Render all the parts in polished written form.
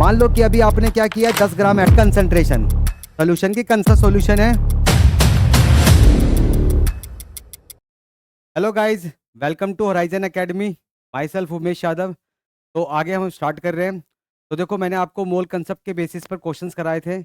मान लो कि अभी आपने क्या किया, 10 ग्राम एट कंसंट्रेशन। सोल्यूशन की कौन सा सोल्यूशन है? Hello guys, welcome to Horizon Academy. Myself Umesh Yadav. तो आगे हम स्टार्ट कर रहे हैं। तो देखो, मैंने आपको मोल कंसेप्ट के बेसिस पर क्वेश्चंस कराए थे।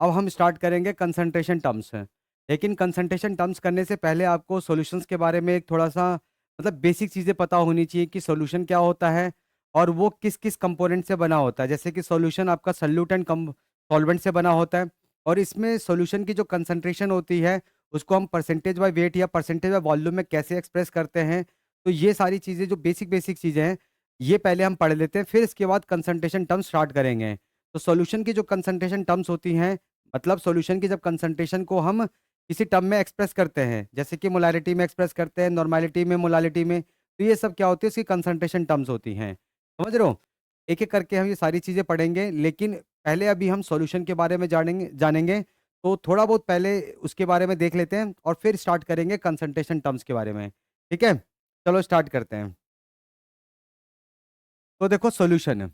अब हम स्टार्ट करेंगे कंसंट्रेशन टर्म्स से। लेकिन कंसंट्रेशन टर्म्स करने से पहले आपको सॉल्यूशंस के बारे में एक थोड़ा सा मतलब बेसिक चीज़ें पता होनी चाहिए कि सॉल्यूशन क्या होता है और वो किस किस कंपोनेंट से बना होता है। जैसे कि सॉल्यूशन आपका सल्यूट एंड सॉल्वेंट से बना होता है, और इसमें सॉल्यूशन की जो कंसंट्रेशन होती है उसको हम परसेंटेज बाय वेट या परसेंटेज बाय वॉल्यूम में कैसे एक्सप्रेस करते हैं। तो ये सारी चीज़ें जो बेसिक बेसिक चीज़ें हैं, ये पहले हम पढ़ लेते हैं, फिर इसके बाद कंसंट्रेशन टर्म्स स्टार्ट करेंगे। तो सॉल्यूशन की जो कंसंट्रेशन टर्म्स होती हैं, मतलब सॉल्यूशन की जब कंसंट्रेशन को हम किसी टर्म में एक्सप्रेस करते हैं, जैसे कि मोलारिटी में एक्सप्रेस करते हैं, नॉर्मेलिटी में, मोलालिटी में, तो ये सब क्या होती है, इसकी कंसंट्रेशन टर्म्स होती हैं। समझ रहे हो? एक एक करके हम ये सारी चीज़ें पढ़ेंगे, लेकिन पहले अभी हम सॉल्यूशन के बारे में जानेंगे जानेंगे तो थोड़ा बहुत पहले उसके बारे में देख लेते हैं और फिर स्टार्ट करेंगे कंसंट्रेशन टर्म्स के बारे में। ठीक है, चलो स्टार्ट करते हैं। तो देखो सॉल्यूशन,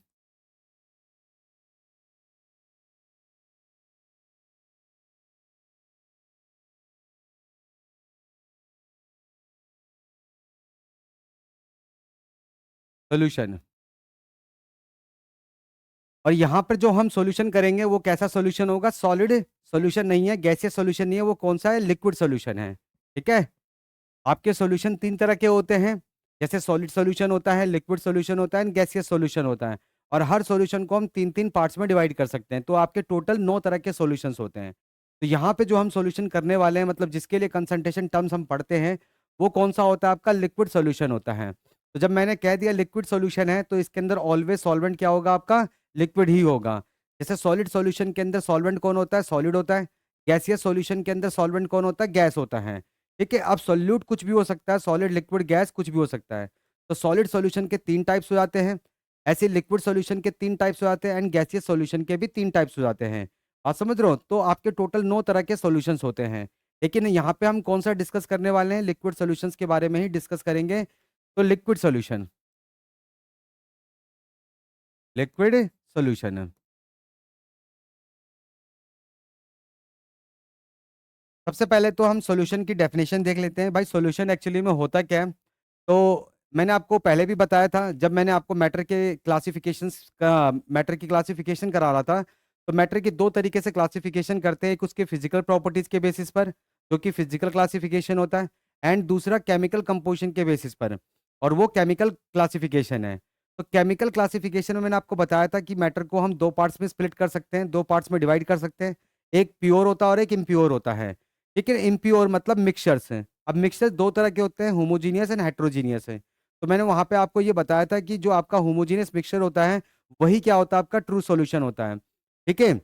सॉल्यूशन, और यहाँ पर जो हम सॉल्यूशन करेंगे वो कैसा सॉल्यूशन होगा? सॉलिड सॉल्यूशन नहीं है, गैसियस सॉल्यूशन नहीं है, वो कौन सा है? लिक्विड सॉल्यूशन है। ठीक है, आपके सॉल्यूशन 3 तरह के होते हैं। जैसे सॉलिड सॉल्यूशन होता है, लिक्विड सॉल्यूशन होता है एंड गैसियस सॉल्यूशन होता है। और हर सॉल्यूशन को हम 3-3 पार्ट्स में डिवाइड कर सकते हैं। तो आपके टोटल 9 तरह के सॉल्यूशंस होते हैं। तो यहाँ पे जो हम सॉल्यूशन करने वाले हैं, मतलब जिसके लिए कंसंट्रेशन टर्म्स हम पढ़ते हैं, वो कौन सा होता है? आपका लिक्विड सॉल्यूशन होता है। तो जब मैंने कह दिया लिक्विड सॉल्यूशन है, तो इसके अंदर ऑलवेज सॉल्वेंट क्या होगा? आपका लिक्विड ही होगा। जैसे सॉलिड सॉल्यूशन के अंदर सॉल्वेंट कौन होता है? सॉलिड होता है। गैसियस सॉल्यूशन के अंदर सॉल्वेंट कौन होता है? गैस होता है। ठीक है, अब सॉल्यूट कुछ भी हो सकता है, सॉलिड, लिक्विड, गैस कुछ भी हो सकता है। तो सॉलिड सॉल्यूशन के 3 टाइप्स हो जाते हैं। ऐसे लिक्विड सॉल्यूशन के 3 टाइप्स हो जाते हैं एंड गैसियस सॉल्यूशन के भी 3 टाइप्स हो जाते हैं। आप समझ रहे हो? तो आपके टोटल 9 तरह के सॉल्यूशंस होते हैं। लेकिन यहाँ पे हम कौन सा डिस्कस करने वाले हैं? लिक्विड सॉल्यूशंस के बारे में ही डिस्कस करेंगे। तो लिक्विड सॉल्यूशन, लिक्विड सॉल्यूशन, सबसे पहले तो हम सॉल्यूशन की डेफिनेशन देख लेते हैं। भाई सॉल्यूशन एक्चुअली में होता क्या है? तो मैंने आपको पहले भी बताया था, जब मैंने आपको मैटर की क्लासिफिकेशन करा रहा था। तो मैटर की 2 तरीके से क्लासिफिकेशन करते हैं। एक उसके फिजिकल प्रॉपर्टीज के बेसिस पर, जो कि फिजिकल क्लासिफिकेशन होता है, एंड दूसरा केमिकल कंपोजिशन के बेसिस पर, और वो केमिकल क्लासिफिकेशन है। तो केमिकल क्लासिफिकेशन में मैंने आपको बताया था कि मैटर को हम 2 पार्ट्स में स्प्लिट कर सकते हैं, 2 पार्ट्स में डिवाइड कर सकते हैं। एक प्योर होता है और एक इम्प्योर होता है। ठीक है, इम्प्योर मतलब मिक्सचर्स हैं। अब मिक्सचर 2 तरह के होते हैं, होमोजीनियस एंड हेटेरोजीनियस है। तो मैंने वहाँ पे आपको ये बताया था कि जो आपका होमोजीनियस मिक्सचर होता है, वही क्या होता है? आपका ट्रू सॉल्यूशन होता है। ठीक है?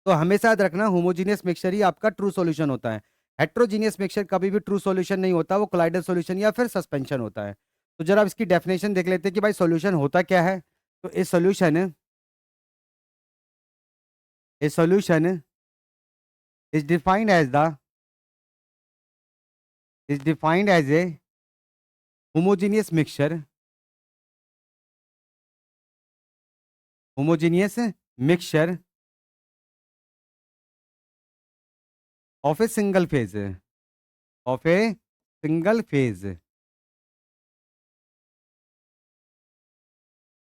तो हमेशा याद रखना, होमोजीनियस मिक्सचर ही आपका ट्रू सॉल्यूशन होता है। हेटेरोजीनियस मिक्सचर कभी भी ट्रू सॉल्यूशन नहीं होता, वो कोलाइडल सॉल्यूशन या फिर सस्पेंशन होता है। तो जरा अब इसकी डेफिनेशन देख लेते हैं कि भाई सॉल्यूशन होता क्या है। तो a solution is defined as the is defined as a homogeneous mixture, homogeneous mixture of a single phase, of a single phase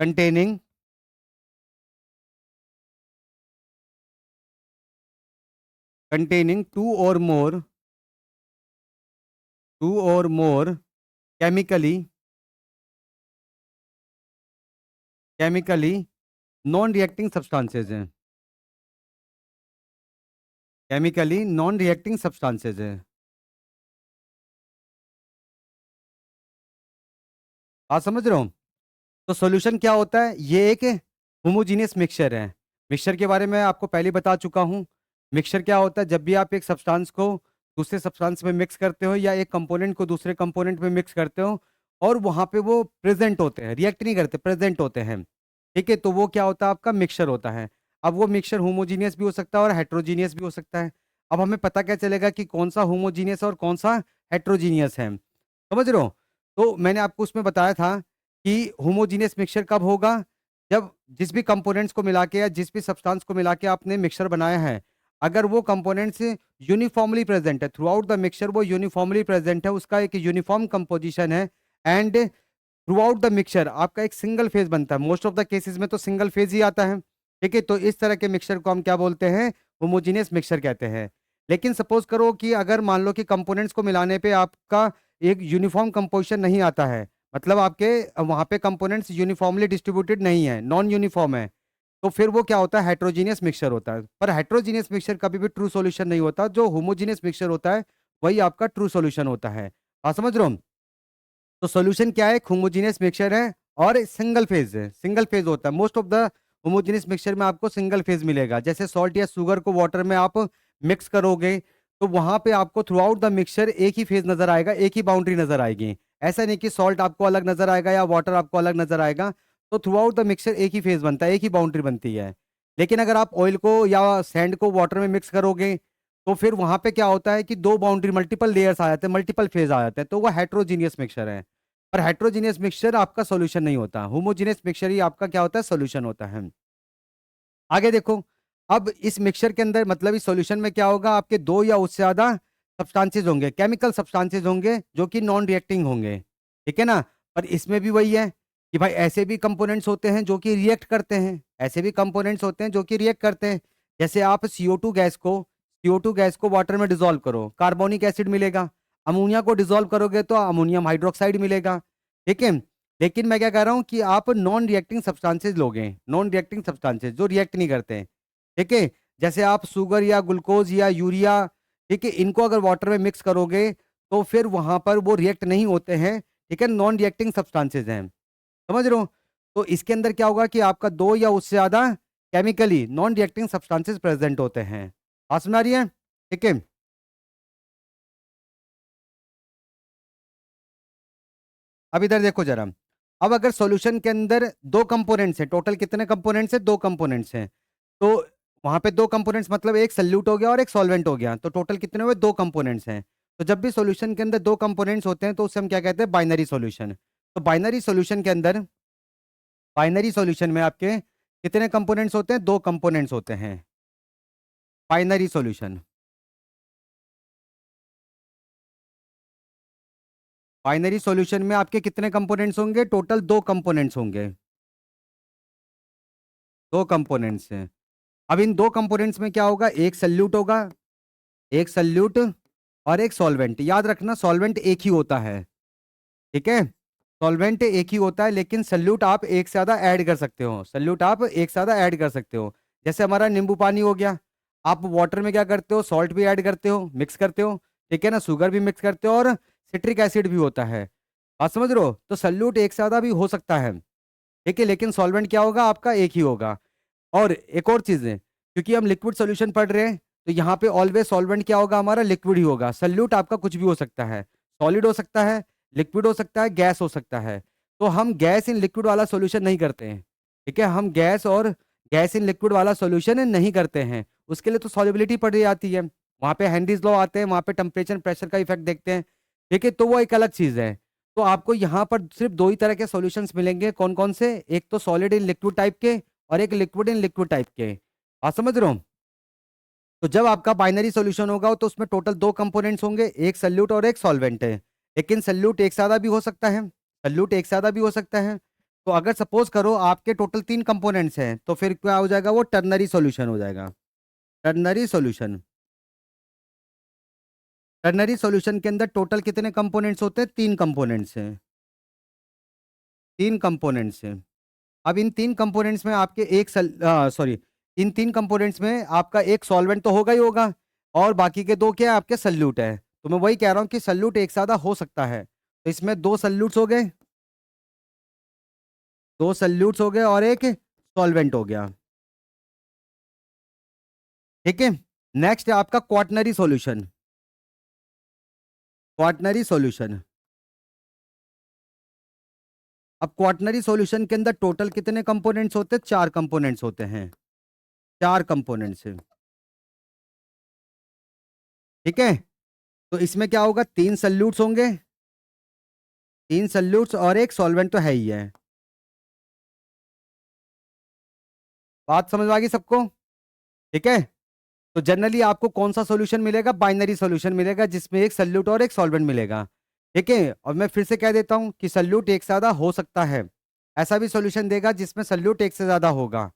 containing containing two or more chemically chemically non reacting substances हैं, chemically non reacting substances है। आप समझ रहे हो? तो solution क्या होता है? ये एक होमोजीनियस मिक्सचर है। मिक्सचर के बारे में आपको पहले ही बता चुका हूँ। मिक्सचर क्या होता है? जब भी आप एक सब्सटेंस को दूसरे सब्सटेंस में मिक्स करते हो, या एक कंपोनेंट को दूसरे कंपोनेंट में मिक्स करते हो, और वहाँ पे वो प्रेजेंट होते हैं, रिएक्ट नहीं करते, प्रेजेंट होते हैं। ठीक है, तो वो क्या होता है? आपका मिक्सचर होता है। अब वो मिक्सचर होमोजीनियस भी हो सकता है और हेट्रोजीनियस भी हो सकता है। अब हमें पता क्या चलेगा कि कौन सा होमोजीनियस और कौन सा हेट्रोजीनियस है? समझ रहे हो? तो मैंने आपको उसमें बताया था कि होमोजीनियस मिक्सचर कब होगा? जब जिस भी कंपोनेंट्स को मिला के या जिस भी सब्सटेंस को मिला के आपने मिक्सचर बनाया है, अगर वो कंपोनेंट्स यूनिफॉर्मली प्रेजेंट है थ्रू आउट द मिक्सचर, वो यूनिफॉर्मली प्रेजेंट है, उसका एक यूनिफॉर्म कंपोजिशन है, and through out the mixture आपका एक सिंगल फेज बनता है। मोस्ट ऑफ द केसेस में तो सिंगल फेज ही आता है, ठीक है। तो इस तरह के मिक्सचर को हम क्या बोलते हैं? होमोजीनियस मिक्सचर कहते हैं। लेकिन सपोज करो कि अगर मान लो कि कंपोनेंट्स को मिलाने पे आपका एक यूनिफॉर्म कंपोजिशन नहीं आता है, मतलब आपके वहाँ पे कंपोनेंट्स यूनिफॉर्मली डिस्ट्रीब्यूटेड नहीं है, नॉन यूनिफॉर्म है, तो फिर वो क्या होता है? हेट्रोजीनियस मिक्सचर होता है। पर हेट्रोजीनियस मिक्सचर कभी भी ट्रू सॉल्यूशन नहीं होता। जो होमोजीनियस मिक्सचर होता है वही आपका ट्रू सॉल्यूशन होता है। आप समझ रहे हो? तो सॉल्यूशन क्या है? होमोजीनियस मिक्सचर है और सिंगल फेज है, सिंगल फेज होता है। Most of the homogeneous mixture में आपको सिंगल फेज मिलेगा। जैसे सॉल्ट या शुगर को वाटर में आप मिक्स करोगे तो वहां पे आपको थ्रू आउट द मिक्सचर एक ही फेज नजर आएगा, एक ही बाउंड्री नजर आएगी। ऐसा नहीं कि सॉल्ट आपको अलग नजर आएगा या वाटर आपको अलग नजर आएगा। तो थ्रू आउट द मिक्सचर एक ही फेज बनता है, एक ही बाउंड्री बनती है। लेकिन अगर आप ऑयल को या सैंड को वाटर में मिक्स करोगे तो फिर वहां पे क्या होता है कि दो बाउंड्री, मल्टीपल लेयर्स आ जाते हैं, मल्टीपल फेज आ जाते हैं, तो वो हेट्रोजीनियस मिक्सचर है। पर हेट्रोजीनियस मिक्सचर आपका सॉल्यूशन नहीं होता, होमोजीनियस मिक्सचर ही आपका क्या होता है? सॉल्यूशन होता है। आगे देखो, अब इस मिक्सचर के अंदर मतलब इस सॉल्यूशन में क्या होगा? आपके दो या उससे ज्यादा सब्सटेंसेस होंगे, केमिकल सब्सटेंसेस होंगे जो कि नॉन रिएक्टिंग होंगे, ठीक है ना। पर इसमें भी वही है कि भाई ऐसे भी कंपोनेंट्स होते हैं जो कि रिएक्ट करते हैं, ऐसे भी कंपोनेंट्स होते हैं जो कि रिएक्ट करते हैं। जैसे आप CO2 गैस को वाटर में डिसॉल्व करो, कार्बोनिक एसिड मिलेगा। अमोनिया को डिसॉल्व करोगे तो अमोनियम हाइड्रोक्साइड मिलेगा, ठीक है। लेकिन मैं क्या कह रहा हूं कि आप नॉन रिएक्टिंग सब्सटेंसेस लोगे, नॉन रिएक्टिंग सब्सटेंसेस जो रिएक्ट नहीं करते हैं, ठीक है। जैसे आप शुगर या ग्लूकोज या यूरिया, ठीक है, इनको अगर वाटर में मिक्स करोगे तो फिर वहां पर वो रिएक्ट नहीं होते हैं, ठीक है, नॉन रिएक्टिंग सब्सटेंसेस हैं। समझ रहे हो? तो इसके अंदर क्या होगा कि आपका दो या उससे ज्यादा chemically non reacting substances present होते हैं। बात समझ आ रही है? ठीक है। अब इधर देखो जरा। अब अगर सॉल्यूशन के अंदर दो कंपोनेंट्स हैं, टोटल कितने कंपोनेंट्स हैं? दो कंपोनेंट्स हैं। तो वहां पे दो कंपोनेंट्स मतलब एक सल्यूट हो गया और एक सॉल्वेंट हो गया, तो टोटल कितने हुए? दो कंपोनेंट्स हैं। तो जब भी सॉल्यूशन के अंदर दो कंपोनेंट्स होते हैं तो उसे हम क्या कहते हैं? Binary solution. तो बाइनरी सॉल्यूशन में आपके कितने कंपोनेंट्स होते हैं? दो कंपोनेंट्स होते हैं। बाइनरी सॉल्यूशन, बाइनरी सॉल्यूशन में आपके कितने कंपोनेंट्स होंगे? टोटल दो कंपोनेंट्स होंगे, दो कंपोनेंट्स हैं। अब इन दो कंपोनेंट्स में क्या होगा? एक सल्यूट होगा, एक सल्यूट और एक सॉल्वेंट। याद रखना सॉल्वेंट एक ही होता है, ठीक है। सॉल्वेंट एक ही होता है लेकिन सल्यूट आप एक से ज्यादा ऐड कर सकते हो, सल्यूट आप एक से ज्यादा ऐड कर सकते हो। जैसे हमारा नींबू पानी हो गया, आप वाटर में क्या करते हो? सॉल्ट भी ऐड करते हो, मिक्स करते हो, ठीक है ना, शुगर भी मिक्स करते हो और सिट्रिक एसिड भी होता है। बात समझ रहे हो? तो सल्यूट एक से ज्यादा भी हो सकता है, ठीक है, लेकिन सॉल्वेंट क्या होगा? आपका एक ही होगा। और एक और चीज है, क्योंकि हम लिक्विड सॉल्यूशन पढ़ रहे हैं तो यहाँ पे ऑलवेज सॉल्वेंट क्या होगा? हमारा लिक्विड ही होगा। सल्यूट आपका कुछ भी हो सकता है, सॉलिड हो सकता है, लिक्विड हो सकता है, गैस हो सकता है। तो हम गैस इन लिक्विड वाला सॉल्यूशन नहीं करते हैं, ठीक है, हम गैस इन लिक्विड वाला सॉल्यूशन नहीं करते हैं। उसके लिए तो सॉल्युबिलिटी पढ़ी जाती है, वहाँ पे हेनरीज लॉ आते हैं, वहाँ पे टेम्परेचर प्रेशर का इफेक्ट देखते हैं, ठीक है, तो वो एक अलग चीज है। तो आपको यहाँ पर सिर्फ दो ही तरह के सॉल्यूशंस मिलेंगे। कौन कौन से? एक तो सॉलिड इन लिक्विड टाइप के और एक लिक्विड इन लिक्विड टाइप के। आप समझ रहे हो? तो जब आपका बाइनरी सॉल्यूशन होगा तो उसमें टोटल दो कंपोनेंट्स होंगे, एक सल्यूट और एक सॉल्वेंट है। लेकिन सल्यूट एक सादा भी हो सकता है, सल्यूट एक सादा भी हो सकता है। तो अगर सपोज करो आपके टोटल तीन कंपोनेंट्स हैं तो फिर क्या हो जाएगा? वो टर्नरी सॉल्यूशन हो जाएगा। टर्नरी सॉल्यूशन, टर्नरी सॉल्यूशन के अंदर टोटल कितने कंपोनेंट्स होते हैं? तीन कंपोनेंट्स हैं, तीन कंपोनेंट्स हैं। अब इन तीन कंपोनेंट्स में आपके सॉरी, इन तीन कंपोनेंट्स में आपका एक सॉल्वेंट तो होगा ही होगा और बाकी के दो क्या है? आपके सल्यूट है। तो मैं वही कह रहा हूँ कि सल्यूट एक सादा हो सकता है। तो इसमें दो सल्यूट्स हो गए, दो सल्यूट्स हो गए और एक सॉल्वेंट हो गया, ठीक है। नेक्स्ट है आपका क्वाटनरी सॉल्यूशन। क्वाटनरी सॉल्यूशन, अब क्वाटनरी सॉल्यूशन के अंदर टोटल कितने कंपोनेंट्स होते हैं? चार कंपोनेंट्स होते हैं, चार कंपोनेंट्स है, ठीक है। तो इसमें क्या होगा? तीन सल्यूट्स होंगे, तीन सल्यूट्स और एक सॉल्वेंट तो है ही है, बात समझ में आ गई सबको? ठीक है। तो जनरली आपको कौन सा सॉल्यूशन मिलेगा? बाइनरी सॉल्यूशन मिलेगा जिसमें एक सल्यूट और एक सॉल्वेंट मिलेगा। ठीक है, और मैं फिर से कह देता हूं कि सल्यूट एक से ज्यादा हो सकता है, ऐसा भी सॉल्यूशन देगा जिसमें सल्यूट एक से ज्यादा होगा।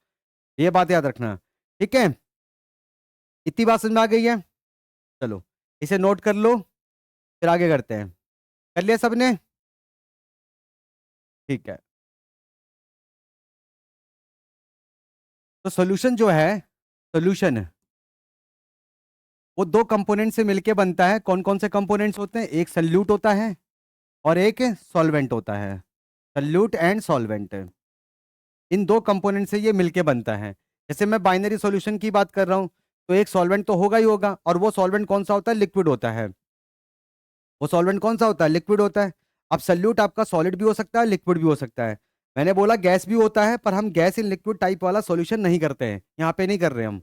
ये बात याद रखना। ठीक है, इतनी बात समझ में आ गई है? चलो इसे नोट कर लो, फिर आगे करते हैं। कर लिया सबने? ठीक है। तो सॉल्यूशन जो है, सॉल्यूशन वो दो कंपोनेंट से मिलके बनता है। कौन कौन से कंपोनेंट्स होते हैं? एक सल्यूट होता है और एक सॉल्वेंट होता है। सल्यूट एंड सॉल्वेंट, इन दो कंपोनेंट से ये मिलके बनता है। जैसे मैं बाइनरी सॉल्यूशन की बात कर रहा हूं, तो एक सॉल्वेंट तो होगा ही होगा, और वो सॉल्वेंट कौन सा होता है? लिक्विड होता है। वो सॉल्वेंट कौन सा होता है? लिक्विड होता है। अब सल्यूट आपका सॉलिड भी हो सकता है, लिक्विड भी हो सकता है। मैंने बोला गैस भी होता है, पर हम गैस इन लिक्विड टाइप वाला सॉल्यूशन नहीं करते हैं, यहाँ पे नहीं कर रहे हम।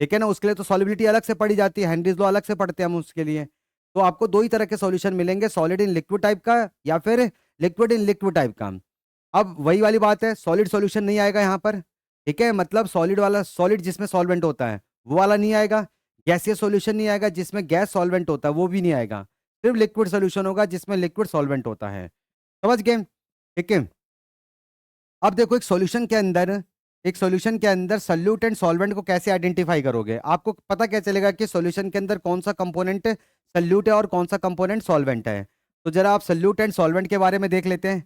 ठीक है ना, उसके लिए तो सॉलिबिलिटी अलग से पड़ी जाती है, हेनरीज लॉ अलग से पढ़ते हैं हम उसके लिए। तो आपको दो ही तरह के सॉल्यूशन मिलेंगे, सॉलिड इन लिक्विड टाइप का या फिर लिक्विड इन लिक्विड टाइप का। अब वही वाली बात है, सॉलिड सॉल्यूशन नहीं आएगा यहाँ पर। ठीक है, मतलब सॉलिड वाला, सॉलिड जिसमें सॉल्वेंट होता है वो वाला नहीं आएगा। गैसीय सॉल्यूशन नहीं आएगा जिसमें गैस सॉल्वेंट होता है, वो भी नहीं आएगा। सिर्फ लिक्विड सॉल्यूशन होगा जिसमें लिक्विड सॉल्वेंट होता है। समझ गए? ठीक है। अब देखो, एक सॉल्यूशन के अंदर सल्यूट एंड सॉल्वेंट को कैसे आइडेंटिफाई करोगे? आपको पता क्या चलेगा कि सॉल्यूशन के अंदर कौन सा कंपोनेंट सल्यूट है और कौन सा कंपोनेंट सॉल्वेंट है? तो जरा आप सल्यूट एंड सॉल्वेंट के बारे में देख लेते हैं।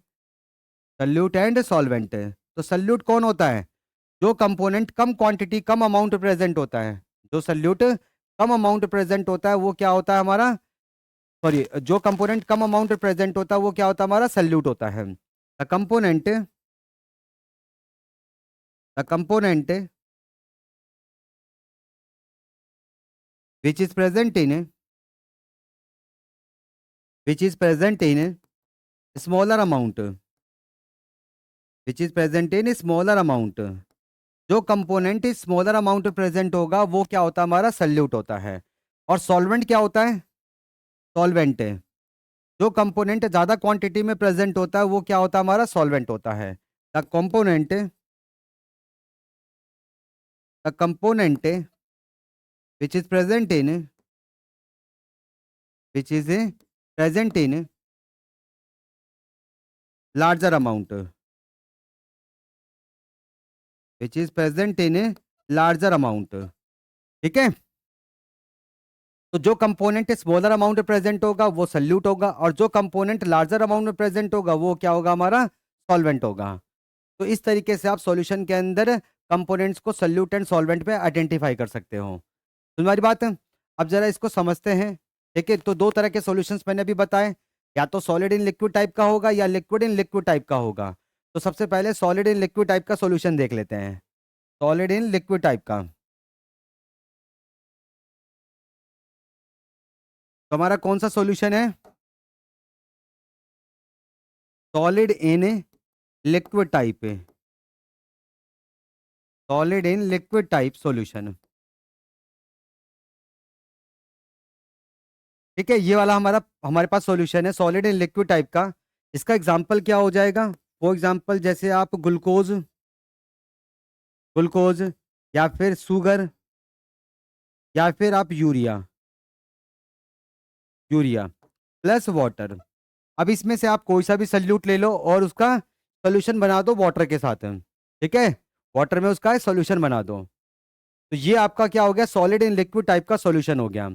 सल्यूट एंड सॉल्वेंट, तो सल्यूट कौन होता है? जो कंपोनेंट कम क्वांटिटी कम अमाउंट प्रेजेंट होता है। जो सल्यूट कम अमाउंट प्रेजेंट होता है वो क्या होता है हमारा? सॉरी, जो कंपोनेंट कम अमाउंट प्रेजेंट होता है वो क्या होता है हमारा? सल्यूट होता है। The component which is present in which is present in smaller amount which is present in smaller amount, जो कंपोनेंट स्मॉलर अमाउंट प्रेजेंट होगा वो क्या होता है हमारा? सल्यूट होता है। और सॉल्वेंट क्या होता है? सॉल्वेंट, जो कंपोनेंट ज्यादा क्वांटिटी में प्रेजेंट होता है वो क्या होता है हमारा? सॉल्वेंट होता है। The component which is present in which is present in larger amount which is present in larger amount। ठीक है, तो जो कंपोनेंट स्मॉलर अमाउंट में प्रेजेंट होगा वो सल्यूट होगा, और जो कंपोनेंट लार्जर अमाउंट में प्रेजेंट होगा वो क्या होगा हमारा? सॉल्वेंट होगा। तो इस तरीके से आप सॉल्यूशन के अंदर कंपोनेंट्स को सल्यूट एंड सॉल्वेंट पे आइडेंटिफाई कर सकते हो। तुम्हारी बात है? अब जरा इसको समझते हैं। ठीक है, तो दो तरह के सॉल्यूशंस मैंने अभी बताए, या तो सॉलिड इन लिक्विड टाइप का होगा या लिक्विड इन लिक्विड टाइप का होगा। तो सबसे पहले सॉलिड इन लिक्विड टाइप का सॉल्यूशन देख लेते हैं। सॉलिड इन लिक्विड टाइप का तो हमारा कौन सा सॉल्यूशन है? Solid in liquid type, solid in liquid type solution. ठीक है, ये वाला हमारे पास सॉल्यूशन है सॉलिड इन लिक्विड टाइप का। इसका एग्जांपल क्या हो जाएगा? वो एग्जांपल जैसे आप ग्लूकोज, ग्लूकोज या फिर शुगर या फिर आप यूरिया, यूरिया प्लस वाटर। अब इसमें से आप कोई सा भी सल्यूट ले लो और उसका सॉल्यूशन बना दो वाटर के साथ। ठीक है, वाटर में उसका सॉल्यूशन बना दो। तो ये आपका क्या हो गया? सॉलिड इन लिक्विड टाइप का सॉल्यूशन हो गया।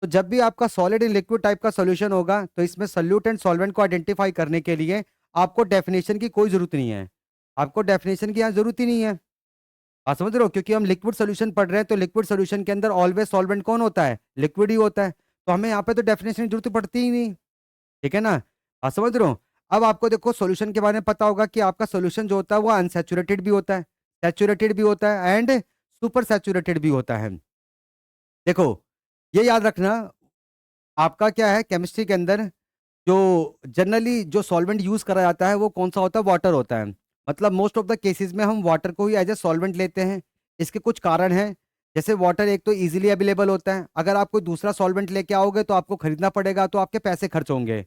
तो जब भी आपका सॉलिड इन लिक्विड टाइप का सॉल्यूशन होगा तो इसमें सल्यूट एंड सॉल्वेंट को आइडेंटिफाई करने के लिए आपको डेफिनेशन की कोई जरूरत नहीं है। आपको डेफिनेशन की यहाँ जरूरत ही नहीं है। आप समझ रहे हो? क्योंकि हम लिक्विड सॉल्यूशन पढ़ रहे हैं, तो लिक्विड सॉल्यूशन के अंदर ऑलवेज सॉल्वेंट कौन होता है? लिक्विड ही होता है। तो हमें यहाँ पे तो डेफिनेशन की जरूरत पड़ती ही नहीं। ठीक है ना? आप समझ रहे हो? अब आपको देखो सॉल्यूशन के बारे में पता होगा कि आपका सॉल्यूशन जो होता है वो अनसैचुरेटेड भी होता है, सैचुरेटेड भी होता है एंड सुपर सैचुरेटेड भी होता है। देखो, ये याद रखना, आपका क्या है केमिस्ट्री के अंदर, जो जनरली जो सॉल्वेंट यूज करा जाता है वो कौन सा होता है? वाटर होता है। मतलब मोस्ट ऑफ द केसेस में हम वाटर को ही एज ए सॉल्वेंट लेते हैं। इसके कुछ कारण हैं। जैसे वाटर एक तो इजीली अवेलेबल होता है, अगर आप कोई दूसरा सॉल्वेंट लेके आओगे तो आपको खरीदना पड़ेगा, तो आपके पैसे खर्च होंगे।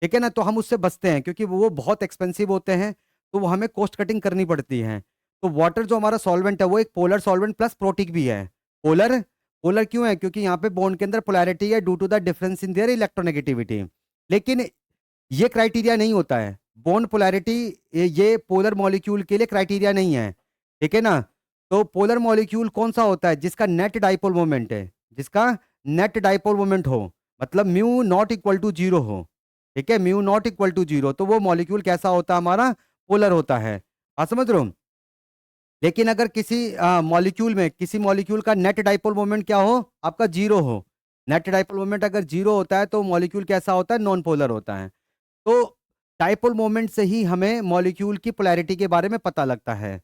ठीक है ना? तो हम उससे बचते हैं क्योंकि वो बहुत एक्सपेंसिव होते हैं, तो वो हमें कॉस्ट कटिंग करनी पड़ती है। तो वाटर जो हमारा सॉल्वेंट है वो एक पोलर सॉल्वेंट प्लस प्रोटिक भी है। पोलर पोलर क्यों है? क्योंकि यहाँ पे बॉन्ड के अंदर पोलैरिटी है due to the difference in their electronegativity. लेकिन ये क्राइटेरिया नहीं होता है, बॉन्ड पोलैरिटी ये पोलर मॉलिक्यूल के लिए क्राइटेरिया नहीं है, ठीक है ना। तो पोलर मॉलिक्यूल कौन सा होता है? जिसका नेट डाइपोल मोमेंट है, जिसका नेट डाइपोल मोमेंट हो, मतलब mu not equal to zero हो, ठीक है, mu not equal to zero, तो वो मॉलिक्यूल कैसा होता है? हमारा पोलर होता है। आप समझ रहे हो? लेकिन अगर किसी मॉलिक्यूल में किसी मॉलिक्यूल का नेट डाइपोल मोमेंट क्या हो? आपका जीरो हो। नेट डाइपोल मोमेंट अगर जीरो होता है तो मॉलिक्यूल कैसा होता है? नॉन पोलर होता है। तो डाइपोल मोमेंट से ही हमें मॉलिक्यूल की पोलैरिटी के बारे में पता लगता है,